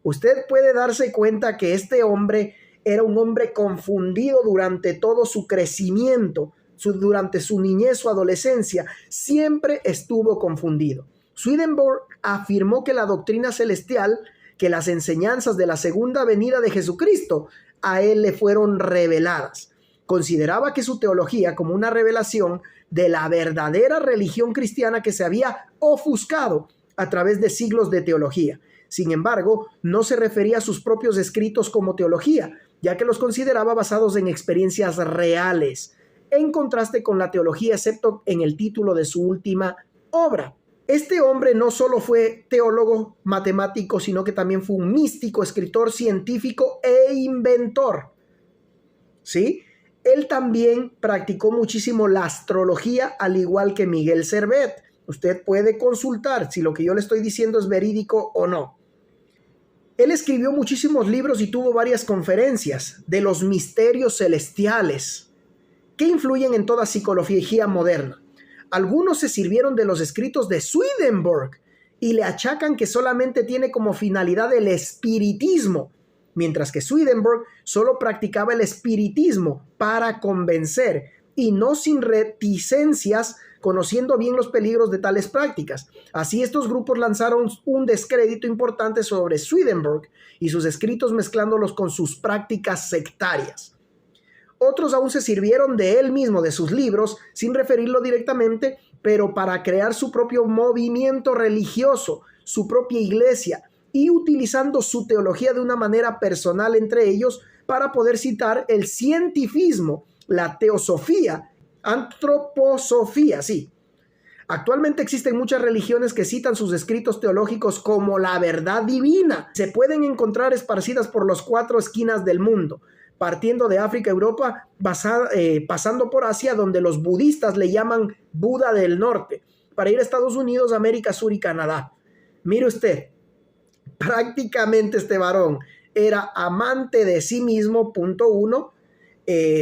Usted puede darse cuenta que este hombre era un hombre confundido durante todo su crecimiento, durante su niñez, su adolescencia, siempre estuvo confundido. Swedenborg afirmó que la doctrina celestial, que las enseñanzas de la segunda venida de Jesucristo, a él le fueron reveladas. Consideraba que su teología como una revelación de la verdadera religión cristiana que se había ofuscado a través de siglos de teología. Sin embargo, no se refería a sus propios escritos como teología, ya que los consideraba basados en experiencias reales, en contraste con la teología, excepto en el título de su última obra. Este hombre no solo fue teólogo, matemático, sino que también fue un místico, escritor, científico e inventor. ¿Sí? Él también practicó muchísimo la astrología, al igual que Miguel Servet. Usted puede consultar si lo que yo le estoy diciendo es verídico o no. Él escribió muchísimos libros y tuvo varias conferencias de los misterios celestiales que influyen en toda psicología moderna. Algunos se sirvieron de los escritos de Swedenborg y le achacan que solamente tiene como finalidad el espiritismo, mientras que Swedenborg solo practicaba el espiritismo para convencer y no sin reticencias, conociendo bien los peligros de tales prácticas. Así estos grupos lanzaron un descrédito importante sobre Swedenborg y sus escritos, mezclándolos con sus prácticas sectarias. Otros aún se sirvieron de él mismo, de sus libros, sin referirlo directamente, pero para crear su propio movimiento religioso, su propia iglesia, y utilizando su teología de una manera personal entre ellos para poder citar el cientifismo, la teosofía, antroposofía, sí. Actualmente existen muchas religiones que citan sus escritos teológicos como la verdad divina. Se pueden encontrar esparcidas por las 4 esquinas del mundo, partiendo de África, Europa, pasando por Asia, donde los budistas le llaman Buda del Norte, para ir a Estados Unidos, América Sur y Canadá. Mire usted, prácticamente este varón era amante de sí mismo, punto 1.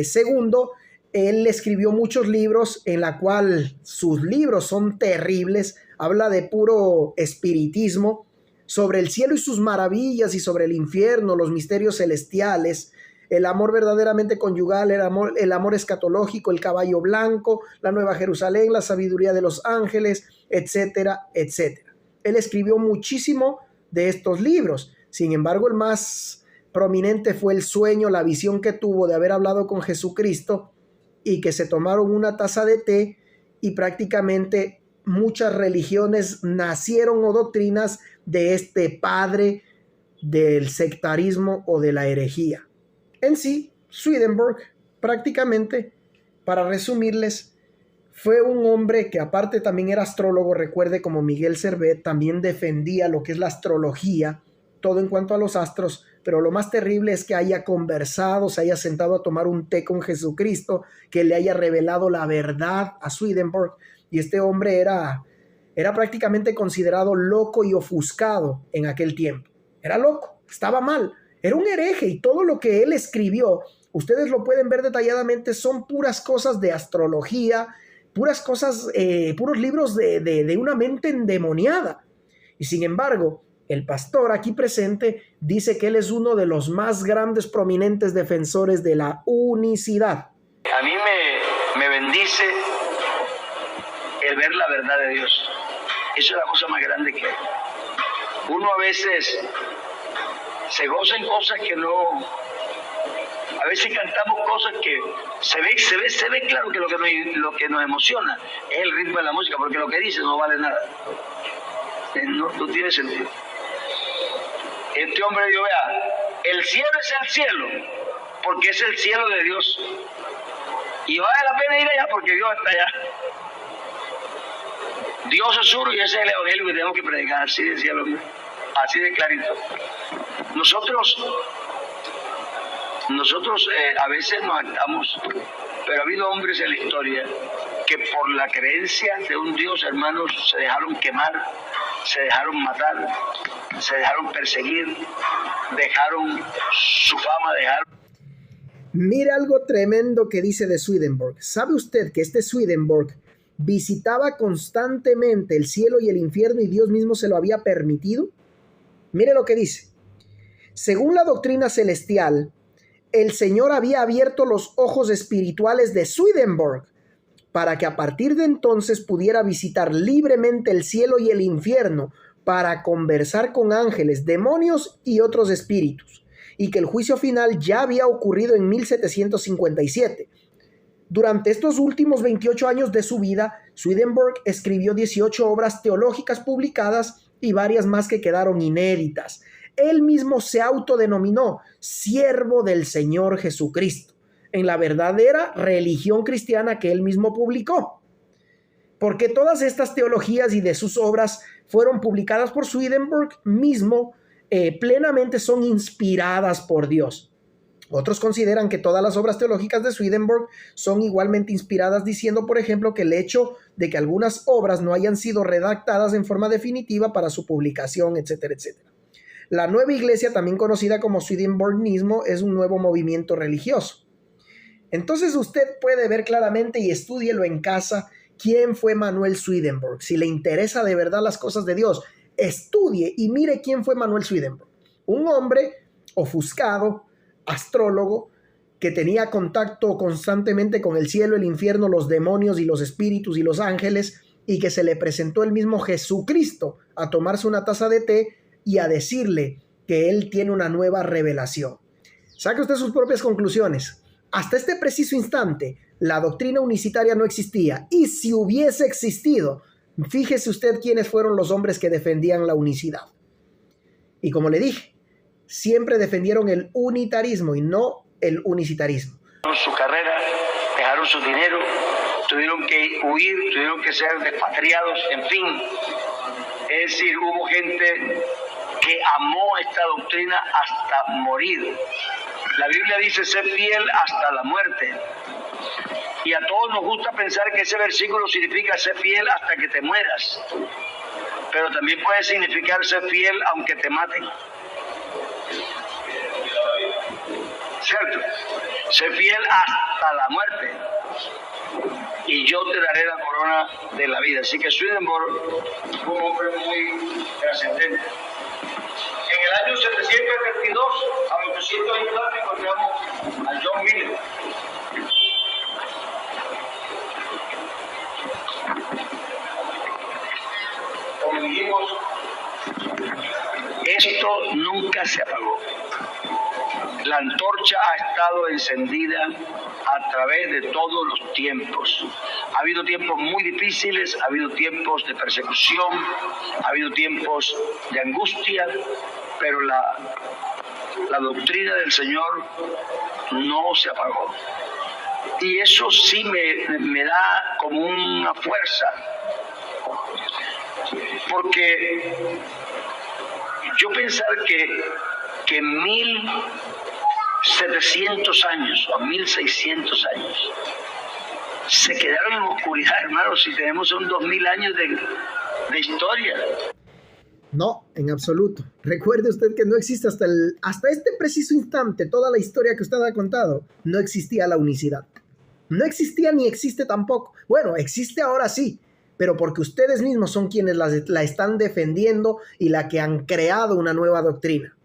Segundo, él escribió muchos libros en la cual sus libros son terribles, habla de puro espiritismo, sobre el cielo y sus maravillas y sobre el infierno, los misterios celestiales, el amor verdaderamente conyugal, el amor escatológico, el caballo blanco, la Nueva Jerusalén, la sabiduría de los ángeles, etcétera, etcétera. Él escribió muchísimo de estos libros. Sin embargo, el más prominente fue el sueño, la visión que tuvo de haber hablado con Jesucristo y que se tomaron una taza de té, y prácticamente muchas religiones nacieron o doctrinas de este padre del sectarismo o de la herejía. En sí, Swedenborg, prácticamente, para resumirles, fue un hombre que aparte también era astrólogo. Recuerde, como Miguel Servet, también defendía lo que es la astrología, todo en cuanto a los astros, pero lo más terrible es que haya conversado, se haya sentado a tomar un té con Jesucristo, que le haya revelado la verdad a Swedenborg, y este hombre era prácticamente considerado loco y ofuscado en aquel tiempo. Era loco, estaba mal. Era un hereje, y todo lo que él escribió, ustedes lo pueden ver detalladamente, son puras cosas de astrología, puras cosas, puros libros de una mente endemoniada. Y sin embargo, el pastor aquí presente dice que él es uno de los más grandes, prominentes defensores de la unicidad. A mí me bendice el ver la verdad de Dios. Eso es la cosa más grande que hay. Uno a veces se goza en cosas que no. A veces cantamos cosas que se ve claro que lo que nos emociona es el ritmo de la música, porque lo que dice no vale nada. No tiene sentido. Este hombre dijo, vea, el cielo es el cielo, porque es el cielo de Dios. Y vale la pena ir allá porque Dios está allá. Dios es uno y ese es el evangelio que tenemos que predicar, así decía lo mismo. Así de clarito. Nosotros a veces nos actamos, pero ha habido hombres en la historia que por la creencia de un Dios, hermanos, se dejaron quemar, se dejaron matar, se dejaron perseguir, dejaron su fama, Mira algo tremendo que dice de Swedenborg. ¿Sabe usted que este Swedenborg visitaba constantemente el cielo y el infierno y Dios mismo se lo había permitido? Mire lo que dice. Según la doctrina celestial, el Señor había abierto los ojos espirituales de Swedenborg para que a partir de entonces pudiera visitar libremente el cielo y el infierno para conversar con ángeles, demonios y otros espíritus, y que el juicio final ya había ocurrido en 1757. Durante estos últimos 28 años de su vida, Swedenborg escribió 18 obras teológicas publicadas y varias más que quedaron inéditas. Él mismo se autodenominó siervo del Señor Jesucristo, en la verdadera religión cristiana que él mismo publicó. Porque todas estas teologías y de sus obras fueron publicadas por Swedenborg mismo, plenamente son inspiradas por Dios. Otros consideran que todas las obras teológicas de Swedenborg son igualmente inspiradas, diciendo, por ejemplo, que el hecho de que algunas obras no hayan sido redactadas en forma definitiva para su publicación, etcétera, etcétera. La nueva iglesia, también conocida como Swedenborgismo, es un nuevo movimiento religioso. Entonces usted puede ver claramente y estúdielo en casa quién fue Manuel Swedenborg. Si le interesa de verdad las cosas de Dios, estudie y mire quién fue Manuel Swedenborg. Un hombre ofuscado, astrólogo, que tenía contacto constantemente con el cielo, el infierno, los demonios y los espíritus y los ángeles, y que se le presentó el mismo Jesucristo a tomarse una taza de té y a decirle que él tiene una nueva revelación. Saque usted sus propias conclusiones. Hasta este preciso instante, la doctrina unicitaria no existía, y si hubiese existido, fíjese usted quiénes fueron los hombres que defendían la unicidad. Y como le dije, siempre defendieron el unitarismo y no el unicitarismo. Su carrera, dejaron su dinero, tuvieron que huir, tuvieron que ser despatriados, en fin. Es decir, hubo gente que amó esta doctrina hasta morir. La Biblia dice ser fiel hasta la muerte. Y a todos nos gusta pensar que ese versículo significa ser fiel hasta que te mueras. Pero también puede significar ser fiel aunque te maten. ¿Cierto? Ser fiel hasta la muerte. Y yo te daré la corona de la vida. Así que Swedenborg fue un hombre muy trascendente. En el año 732, a 824, encontramos a John Miller. Como dijimos, esto nunca se apagó. La antorcha ha estado encendida a través de todos los tiempos. Ha habido tiempos muy difíciles, ha habido tiempos de persecución, ha habido tiempos de angustia, pero la doctrina del Señor no se apagó. Y eso sí me da como una fuerza, porque yo pensar que 1700 años o 1600 años se quedaron en oscuridad, hermanos, si tenemos son 2000 años de historia. No, en absoluto. Recuerde usted que no existe hasta este preciso instante, toda la historia que usted ha contado, no existía la unicidad. No existía ni existe tampoco. Bueno, existe ahora sí, pero porque ustedes mismos son quienes la están defendiendo y la que han creado una nueva doctrina.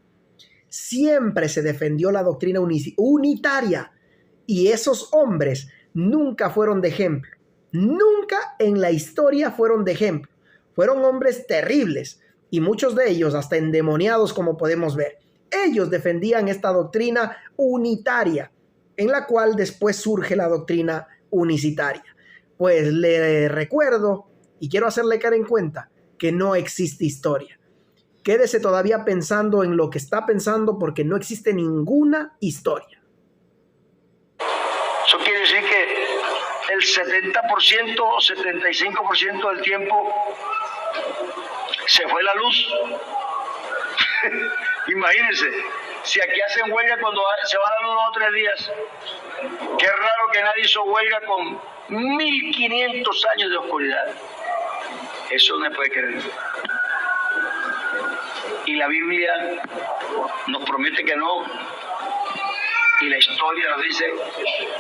Siempre se defendió la doctrina unitaria y esos hombres nunca fueron de ejemplo. Nunca en la historia fueron de ejemplo. Fueron hombres terribles y muchos de ellos hasta endemoniados, como podemos ver. Ellos defendían esta doctrina unitaria, en la cual después surge la doctrina unicitaria. Pues le recuerdo y quiero hacerle caer en cuenta que no existe historia. Quédese todavía pensando en lo que está pensando porque no existe ninguna historia. Eso quiere decir que el 70% o 75% del tiempo se fue la luz. Imagínense, si aquí hacen huelga cuando se va la luz 2 o 3 días. Qué raro que nadie hizo huelga con 1500 años de oscuridad. Eso no se puede creer. Y la Biblia nos promete que no. Y la historia nos dice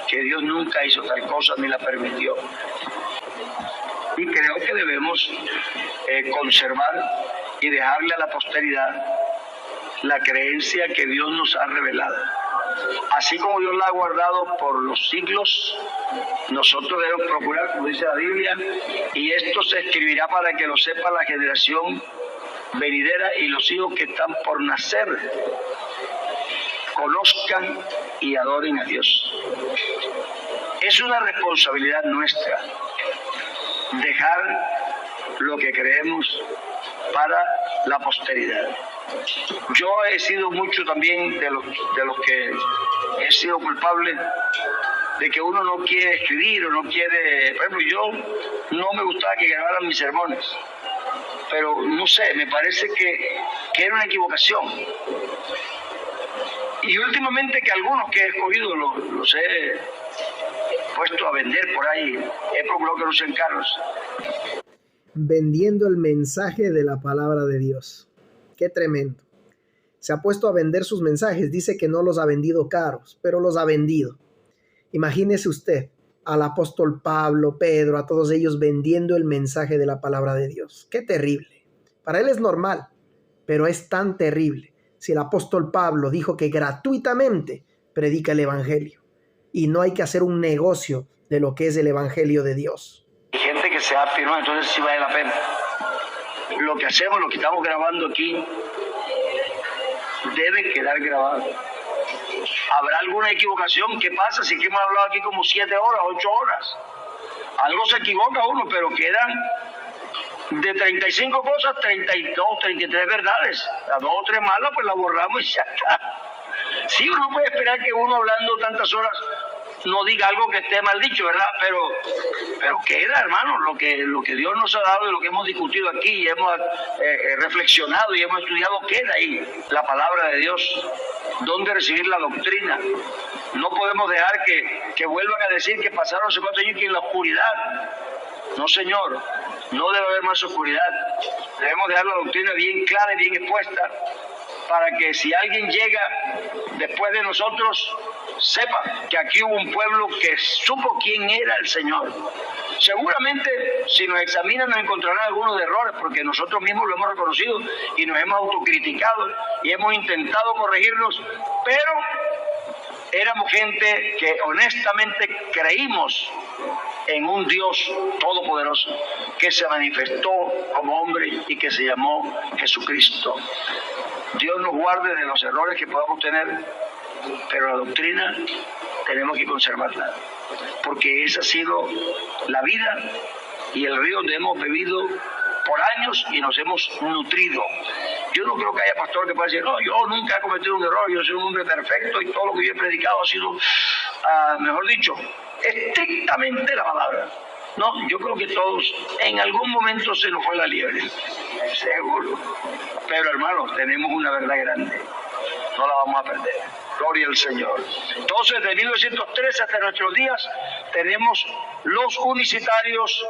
que Dios nunca hizo tal cosa ni la permitió. y creo que debemos conservar y dejarle a la posteridad la creencia que Dios nos ha revelado. Así como Dios la ha guardado por los siglos, nosotros debemos procurar, como dice la Biblia, y esto se escribirá para que lo sepa la generación venidera y los hijos que están por nacer, conozcan y adoren a Dios. Es una responsabilidad nuestra dejar lo que creemos para la posteridad. Yo he sido mucho también de los que he sido culpable de que uno no quiere escribir o no quiere. Por ejemplo, yo no me gustaba que grabaran mis sermones, pero no sé, me parece que era una equivocación. Y últimamente que algunos que he escogido los he puesto a vender por ahí, he procurado que no sean caros. Vendiendo el mensaje de la palabra de Dios. Qué tremendo. Se ha puesto a vender sus mensajes. Dice que no los ha vendido caros, pero los ha vendido. Imagínese usted al apóstol Pablo, Pedro, a todos ellos vendiendo el mensaje de la palabra de Dios. Qué terrible. Para él es normal, pero es tan terrible. Si el apóstol Pablo dijo que gratuitamente predica el evangelio y no hay que hacer un negocio de lo que es el evangelio de Dios. Hay gente que se ha afirmado, entonces sí vale la pena. Lo que hacemos, lo que estamos grabando aquí, debe quedar grabado. ¿Habrá alguna equivocación? ¿Qué pasa si hemos hablado aquí como 7 horas, 8 horas? Algo se equivoca uno, pero quedan de 35 cosas, 32, 33 verdades. Las 2 o 3 malas, pues las borramos y ya está. Sí, uno puede esperar que uno hablando tantas horas no diga algo que esté mal dicho, ¿verdad? Pero queda, hermano, lo que Dios nos ha dado y lo que hemos discutido aquí y hemos reflexionado y hemos estudiado, queda ahí. La palabra de Dios, ¿dónde recibir la doctrina? No podemos dejar que vuelvan a decir que pasaron no sé cuántos años en la oscuridad. No, señor, no debe haber más oscuridad. Debemos dejar la doctrina bien clara y bien expuesta para que si alguien llega después de nosotros, sepa que aquí hubo un pueblo que supo quién era el Señor. Seguramente, si nos examinan, nos encontrarán algunos errores, porque nosotros mismos lo hemos reconocido y nos hemos autocriticado y hemos intentado corregirnos, pero éramos gente que honestamente creímos en un Dios todopoderoso que se manifestó como hombre y que se llamó Jesucristo. Dios nos guarde de los errores que podamos tener, pero la doctrina tenemos que conservarla, porque esa ha sido la vida y el río donde hemos bebido por años y nos hemos nutrido. Yo no creo que haya pastor que pueda decir, no, yo nunca he cometido un error, yo soy un hombre perfecto y todo lo que yo he predicado ha sido, mejor dicho, estrictamente la palabra. No, yo creo que todos en algún momento se nos fue la liebre, seguro. Pero hermanos, tenemos una verdad grande, no la vamos a perder. Gloria al Señor. Entonces, de 1913 hasta nuestros días, tenemos los unicitarios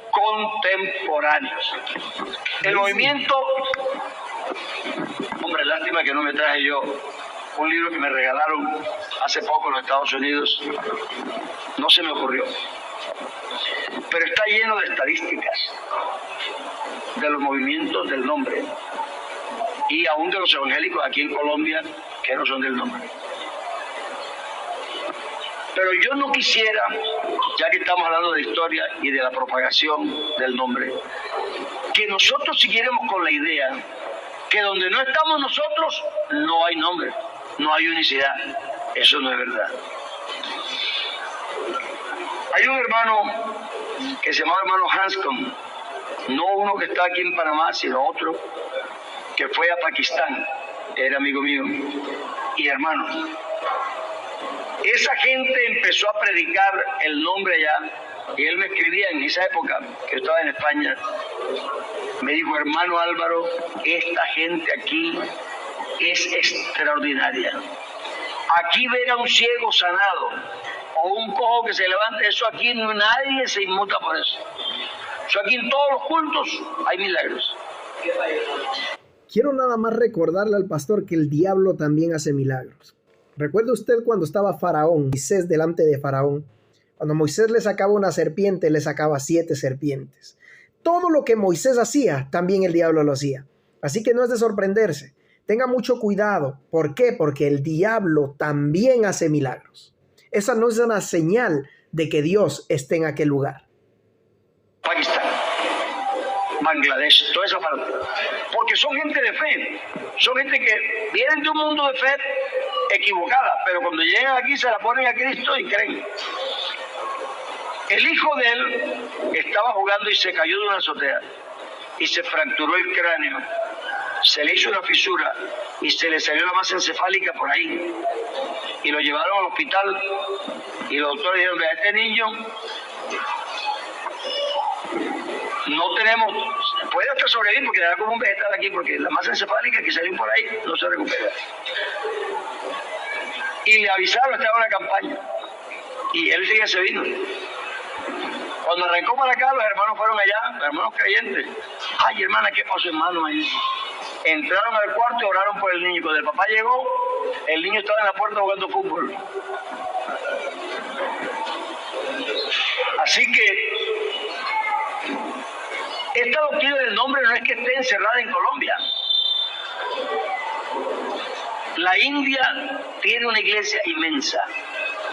contemporáneos. El movimiento, hombre, lástima que no me traje yo un libro que me regalaron hace poco en los Estados Unidos, no se me ocurrió, pero está lleno de estadísticas de los movimientos del nombre y aún de los evangélicos aquí en Colombia que no son del nombre. Pero yo no quisiera, ya que estamos hablando de historia y de la propagación del nombre, que nosotros siguiéramos con la idea que donde no estamos nosotros no hay nombre, no hay unicidad. Eso no es verdad. Hay un hermano que se llama hermano Hanscom, no uno que está aquí en Panamá, sino otro que fue a Pakistán, era amigo mío y hermano. Esa gente empezó a predicar el nombre allá y él me escribía en esa época que yo estaba en España, me dijo, hermano Álvaro, esta gente aquí es extraordinaria. Aquí ver a un ciego sanado o un cojo que se levante, eso aquí nadie se inmuta por eso. Eso aquí en todos los cultos hay milagros. Quiero nada más recordarle al pastor que el diablo también hace milagros. ¿Recuerda usted cuando estaba Faraón, Moisés delante de Faraón? Cuando Moisés le sacaba una serpiente, le sacaba 7 serpientes. Todo lo que Moisés hacía, también el diablo lo hacía. Así que no es de sorprenderse. Tenga mucho cuidado. ¿Por qué? Porque el diablo también hace milagros. Esa no es una señal de que Dios esté en aquel lugar. Pakistán, Bangladesh, toda esa parte. Porque son gente de fe. Son gente que vienen de un mundo de fe equivocada, pero cuando llegan aquí se la ponen a Cristo y creen. El hijo de él estaba jugando y se cayó de una azotea y se fracturó el cráneo. Se le hizo una fisura y se le salió la masa encefálica por ahí. Y lo llevaron al hospital y los doctores dijeron: a este niño no tenemos, puede hasta sobrevivir porque da como un vegetal aquí, porque la masa encefálica que salió por ahí no se recupera. Y le avisaron, estaba en una campaña y él sí se vino. Cuando arrancó para acá, los hermanos fueron allá, los hermanos creyentes. Ay, hermana, ¿qué pasó, hermano? Entraron al cuarto y oraron por el niño. Cuando el papá llegó, el niño estaba en la puerta jugando fútbol. Así que esta doctrina del nombre no es que esté encerrada en Colombia. La India tiene una iglesia inmensa.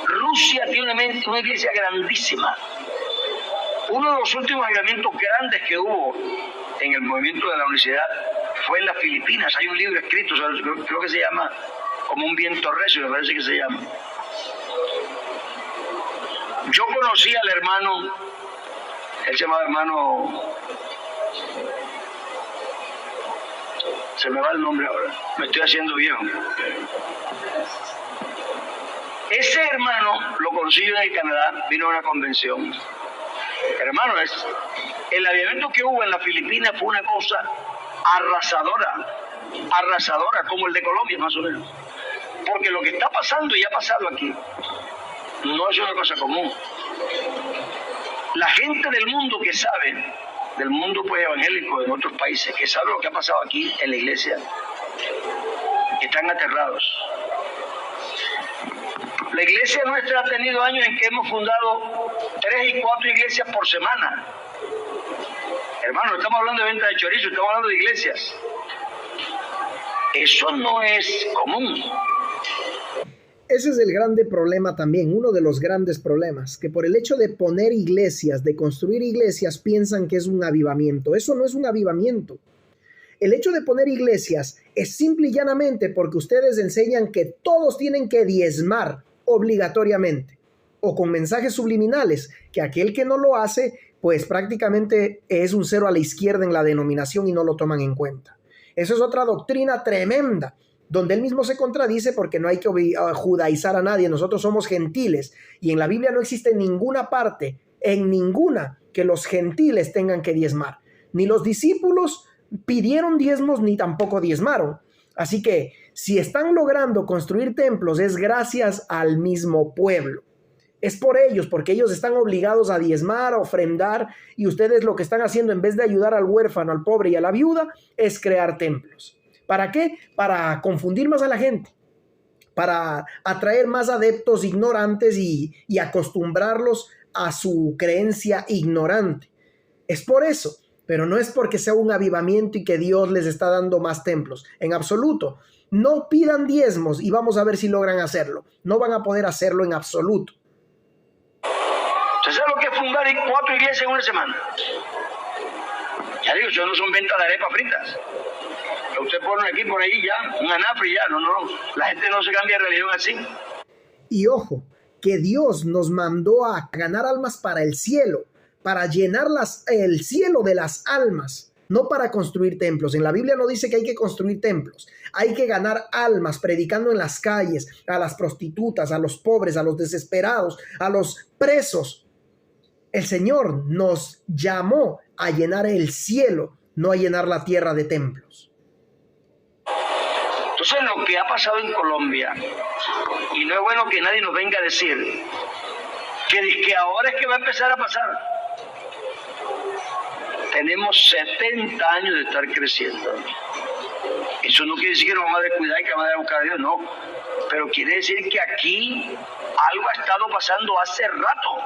Rusia tiene una iglesia grandísima. Uno de los últimos avivamientos grandes que hubo en el movimiento de la unicidad fue en las Filipinas. Hay un libro escrito, creo que se llama Como un viento recio, me parece que se llama. Yo conocí al hermano, él se llamaba hermano, se me va el nombre ahora, me estoy haciendo viejo. Ese hermano lo conocí yo en el Canadá, vino a una convención. Hermano, el avivamiento que hubo en las Filipinas fue una cosa arrasadora, como el de Colombia más o menos. Porque lo que está pasando y ha pasado aquí no es una cosa común. La gente del mundo que sabe, del mundo pues evangélico en otros países, que sabe lo que ha pasado aquí en la iglesia, están aterrados. La iglesia nuestra ha tenido años en que hemos fundado 3 y 4 iglesias por semana. Hermano, no estamos hablando de venta de chorizo, estamos hablando de iglesias. Eso no es común. Ese es el grande problema también, uno de los grandes problemas, que por el hecho de poner iglesias, de construir iglesias, piensan que es un avivamiento. Eso no es un avivamiento. El hecho de poner iglesias es simple y llanamente porque ustedes enseñan que todos tienen que diezmar obligatoriamente, o con mensajes subliminales, que aquel que no lo hace, pues prácticamente es un cero a la izquierda en la denominación y no lo toman en cuenta. Eso es otra doctrina tremenda, donde él mismo se contradice porque no hay que judaizar a nadie. Nosotros somos gentiles y en la Biblia no existe ninguna parte, en ninguna, que los gentiles tengan que diezmar. Ni los discípulos pidieron diezmos ni tampoco diezmaron. Así que si están logrando construir templos es gracias al mismo pueblo. Es por ellos, porque ellos están obligados a diezmar, a ofrendar, y ustedes lo que están haciendo en vez de ayudar al huérfano, al pobre y a la viuda es crear templos. ¿Para qué? Para confundir más a la gente, para atraer más adeptos ignorantes y acostumbrarlos a su creencia ignorante. Es por eso, pero no es porque sea un avivamiento y que Dios les está dando más templos. En absoluto. No pidan diezmos y vamos a ver si logran hacerlo. No van a poder hacerlo en absoluto. ¿Usted sabe lo que es fundar 4 iglesias en una semana? Ya digo, eso no son ventas de arepas fritas. Que usted pone aquí, por ahí ya, un anafre y ya. No. La gente no se cambia de religión así. Y ojo, que Dios nos mandó a ganar almas para el cielo, para llenar el cielo de las almas, no para construir templos. En la Biblia no dice que hay que construir templos. Hay que ganar almas predicando en las calles, a las prostitutas, a los pobres, a los desesperados, a los presos. El Señor nos llamó a llenar el cielo, no a llenar la tierra de templos. Entonces lo que ha pasado en Colombia, y no es bueno que nadie nos venga a decir que ahora es que va a empezar a pasar. Tenemos 70 años de estar creciendo. Eso no quiere decir que nos vamos a descuidar y que vamos a buscar a Dios, no. Pero quiere decir que aquí algo ha estado pasando hace rato.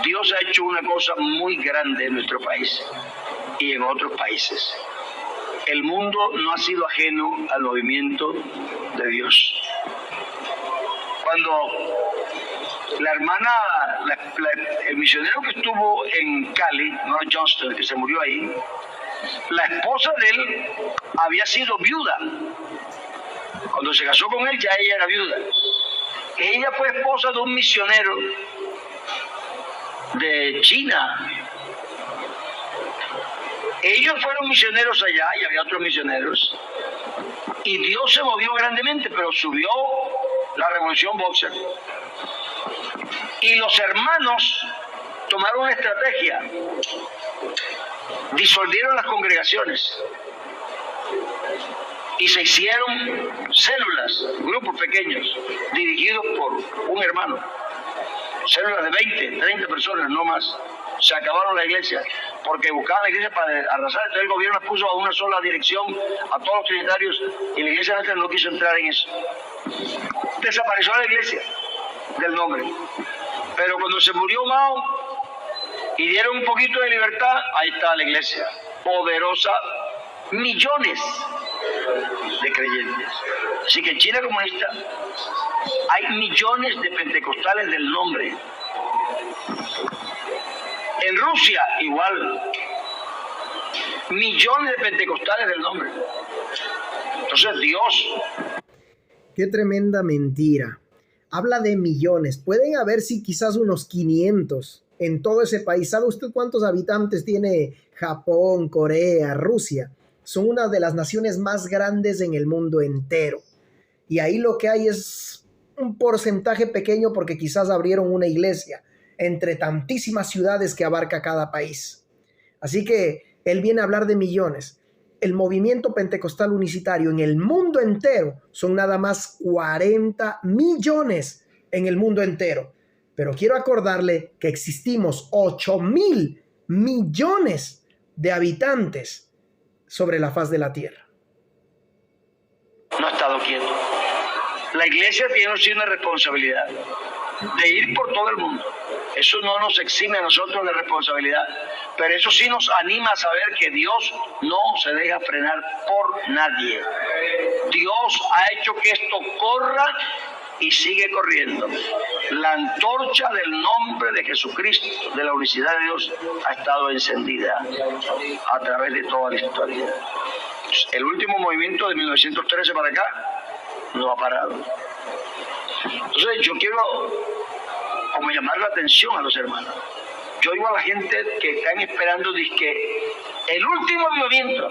Dios ha hecho una cosa muy grande en nuestro país y en otros países. El mundo no ha sido ajeno al movimiento de Dios. Cuando la hermana, el misionero que estuvo en Cali, no Johnston, que se murió ahí, la esposa de él había sido viuda. Cuando se casó con él, ya ella era viuda. Ella fue esposa de un misionero de China. Ellos fueron misioneros allá y había otros misioneros. Y Dios se movió grandemente, pero subió la revolución Boxer. Y los hermanos tomaron una estrategia. Disolvieron las congregaciones. Y se hicieron células, grupos pequeños, dirigidos por un hermano. Células de 20, 30 personas, no más. Se acabaron la iglesia, porque buscaban la iglesia para arrasar. Entonces el gobierno puso a una sola dirección a todos los trinitarios y la iglesia nuestra no quiso entrar en eso. Desapareció la iglesia del nombre. Pero cuando se murió Mao y dieron un poquito de libertad, ahí está la iglesia, poderosa, millones de creyentes. Así que en China comunista hay millones de pentecostales del nombre. En Rusia igual, millones de pentecostales del nombre. Entonces Dios. Qué tremenda mentira. Habla de millones. Pueden haber, sí, quizás unos 500 en todo ese país. ¿Sabe usted cuántos habitantes tiene Japón, Corea, Rusia? Son una de las naciones más grandes en el mundo entero. Y ahí lo que hay es un porcentaje pequeño porque quizás abrieron una iglesia entre tantísimas ciudades que abarca cada país. Así que él viene a hablar de millones. El movimiento pentecostal unicitario en el mundo entero son nada más 40 millones en el mundo entero. Pero quiero acordarle que existimos 8,000 millones de habitantes sobre la faz de la tierra. No ha estado quieto. La iglesia tiene una responsabilidad de ir por todo el mundo. Eso no nos exime a nosotros de responsabilidad, pero eso sí nos anima a saber que Dios no se deja frenar por nadie. Dios ha hecho que esto corra y sigue corriendo. La antorcha del nombre de Jesucristo, de la unicidad de Dios, ha estado encendida a través de toda la historia. El último movimiento de 1913 para acá no ha parado. Entonces yo quiero como llamar la atención a los hermanos. Yo digo a la gente que están esperando que el último avivamiento,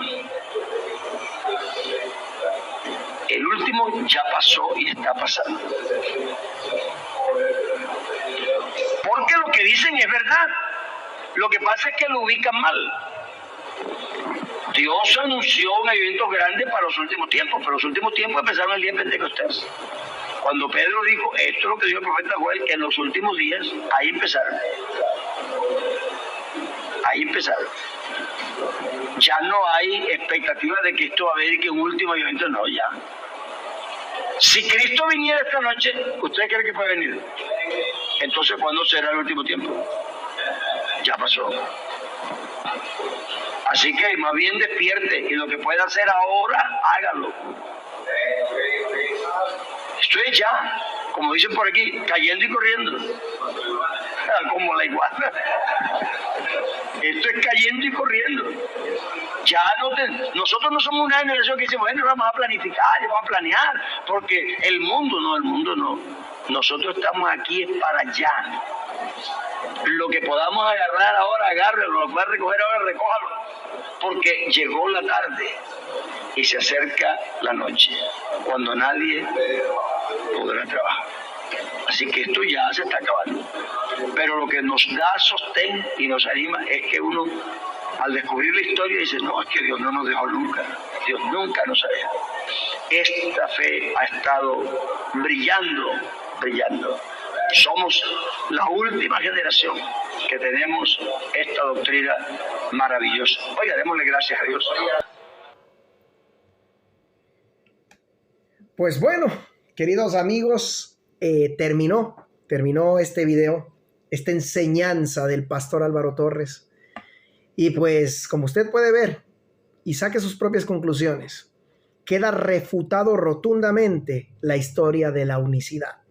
el último ya pasó y está pasando. Porque lo que dicen es verdad. Lo que pasa es que lo ubican mal. Dios anunció un avivamiento grande para los últimos tiempos, pero los últimos tiempos empezaron el día de Pentecostés. Cuando Pedro dijo, esto es lo que dijo el profeta Joel, que en los últimos días, ahí empezaron. Ahí empezaron. Ya no hay expectativa de que esto va a haber y que un último avivamiento, no, ya. Si Cristo viniera esta noche, ¿usted cree que puede venir? Entonces, ¿cuándo será el último tiempo? Ya pasó. Así que más bien despierte y lo que pueda hacer ahora, hágalo. Estoy ya, como dicen por aquí, cayendo y corriendo. Como la iguana. Esto es cayendo y corriendo. Ya nosotros no somos una generación que dice, bueno, vamos a planificar, vamos a planear, porque el mundo no. Nosotros estamos aquí es para allá. Lo que podamos agarrar ahora, agárrelo, lo que va a recoger ahora, recójalo, porque llegó la tarde y se acerca la noche, cuando nadie podrá trabajar. Así que esto ya se está acabando. Pero lo que nos da sostén y nos anima es que uno, al descubrir la historia, dice, no, es que Dios no nos dejó nunca. Dios nunca nos ha dejado. Esta fe ha estado brillando. Somos la última generación que tenemos esta doctrina maravillosa. Oiga, démosle gracias a Dios. Pues bueno, queridos amigos, terminó este video, esta enseñanza del pastor Álvaro Torres. Y pues, como usted puede ver y saque sus propias conclusiones, queda refutado rotundamente la historia de la unicidad.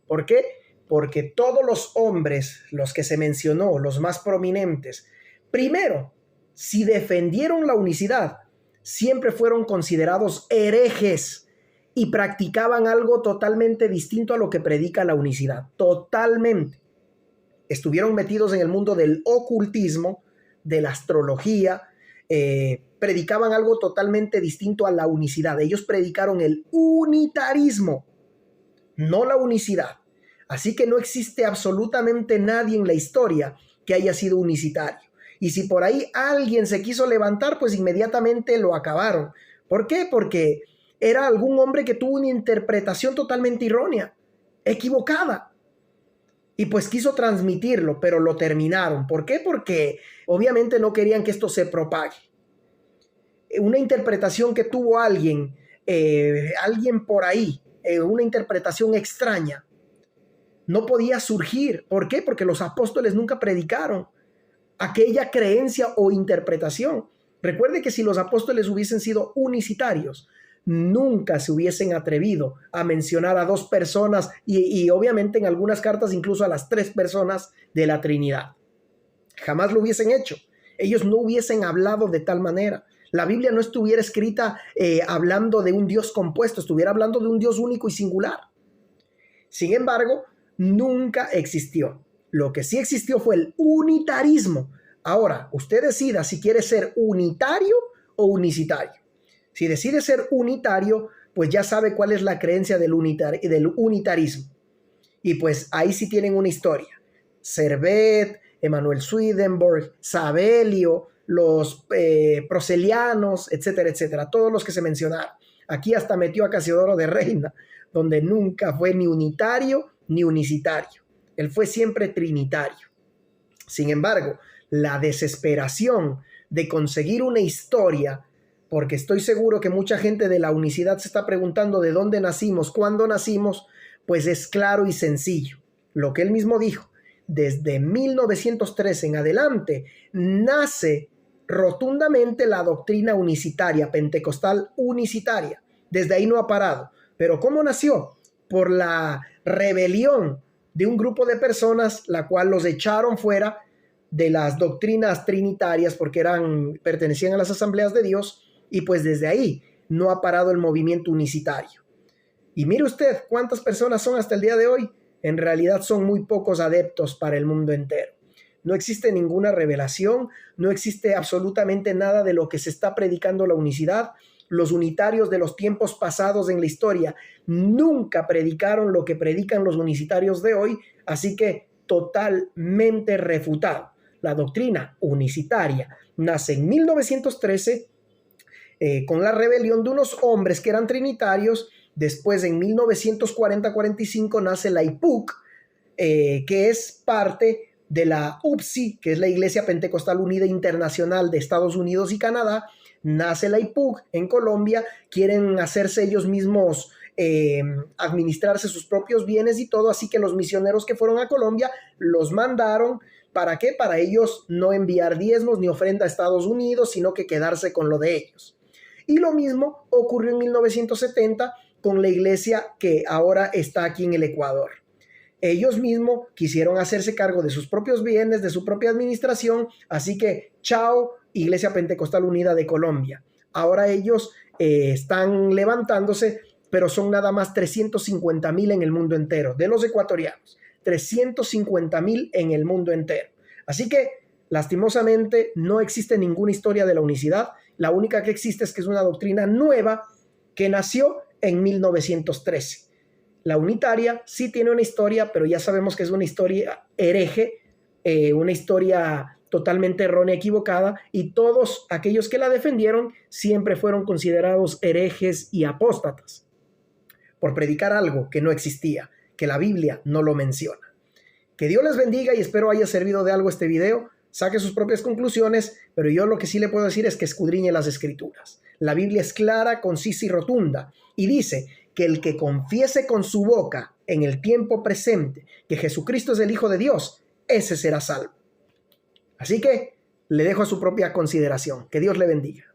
¿Por qué? Porque todos los hombres, los que se mencionó, los más prominentes, primero, si defendieron la unicidad, siempre fueron considerados herejes y practicaban algo totalmente distinto a lo que predica la unicidad. Totalmente. Estuvieron metidos en el mundo del ocultismo, de la astrología, predicaban algo totalmente distinto a la unicidad. Ellos predicaron el unitarismo, no la unicidad. Así que no existe absolutamente nadie en la historia que haya sido unicitario. Y si por ahí alguien se quiso levantar, pues inmediatamente lo acabaron. ¿Por qué? Porque era algún hombre que tuvo una interpretación totalmente errónea, equivocada. Y pues quiso transmitirlo, pero lo terminaron. ¿Por qué? Porque obviamente no querían que esto se propague. Una interpretación que tuvo alguien por ahí, una interpretación extraña, no podía surgir. ¿Por qué? Porque los apóstoles nunca predicaron aquella creencia o interpretación. Recuerde que si los apóstoles hubiesen sido unicitarios, nunca se hubiesen atrevido a mencionar a dos personas y obviamente en algunas cartas incluso a las 3 personas de la Trinidad. Jamás lo hubiesen hecho. Ellos no hubiesen hablado de tal manera. La Biblia no estuviera escrita hablando de un Dios compuesto, estuviera hablando de un Dios único y singular. Sin embargo, nunca existió. Lo que sí existió fue el unitarismo. Ahora, usted decida si quiere ser unitario o unicitario. Si decide ser unitario, pues ya sabe cuál es la creencia del unitarismo. Y pues ahí sí tienen una historia. Servet, Emanuel Swedenborg, Sabelio, los Procelianos, etcétera, etcétera. Todos los que se mencionaron. Aquí hasta metió a Casiodoro de Reina, donde nunca fue ni unitario ni unicitario. Él fue siempre trinitario. Sin embargo, la desesperación de conseguir una historia, porque estoy seguro que mucha gente de la unicidad se está preguntando de dónde nacimos, cuándo nacimos, pues es claro y sencillo. Lo que él mismo dijo, desde 1913 en adelante, nace rotundamente la doctrina unicitaria, pentecostal unicitaria. Desde ahí no ha parado. ¿Pero cómo nació? Por la rebelión de un grupo de personas, la cual los echaron fuera de las doctrinas trinitarias porque pertenecían a las asambleas de Dios, y pues desde ahí no ha parado el movimiento unicitario. Y mire usted cuántas personas son hasta el día de hoy. En realidad son muy pocos adeptos para el mundo entero. No existe ninguna revelación, no existe absolutamente nada de lo que se está predicando la unicidad. Los unitarios de los tiempos pasados en la historia nunca predicaron lo que predican los unicitarios de hoy, así que totalmente refutado. La doctrina unicitaria nace en 1913 con la rebelión de unos hombres que eran trinitarios. Después, en 1940-45, nace la IPUC, que es parte de la UPSI, que es la Iglesia Pentecostal Unida Internacional de Estados Unidos y Canadá. Nace la IPUC en Colombia, quieren hacerse ellos mismos, administrarse sus propios bienes y todo, así que los misioneros que fueron a Colombia los mandaron. ¿Para qué? Para ellos no enviar diezmos ni ofrenda a Estados Unidos, sino que quedarse con lo de ellos. Y lo mismo ocurrió en 1970 con la iglesia que ahora está aquí en el Ecuador. Ellos mismos quisieron hacerse cargo de sus propios bienes, de su propia administración, así que chao, Iglesia Pentecostal Unida de Colombia. Ahora ellos están levantándose, pero son nada más 350,000 en el mundo entero, de los ecuatorianos, 350,000 en el mundo entero. Así que, lastimosamente, no existe ninguna historia de la unicidad. La única que existe es que es una doctrina nueva que nació en 1913. La unitaria sí tiene una historia, pero ya sabemos que es una historia hereje, una historia totalmente errónea, equivocada, y todos aquellos que la defendieron siempre fueron considerados herejes y apóstatas por predicar algo que no existía, que la Biblia no lo menciona. Que Dios les bendiga y espero haya servido de algo este video. Saque sus propias conclusiones, pero yo lo que sí le puedo decir es que escudriñe las Escrituras. La Biblia es clara, concisa y rotunda y dice que el que confiese con su boca en el tiempo presente que Jesucristo es el Hijo de Dios, ese será salvo. Así que le dejo a su propia consideración. Que Dios le bendiga.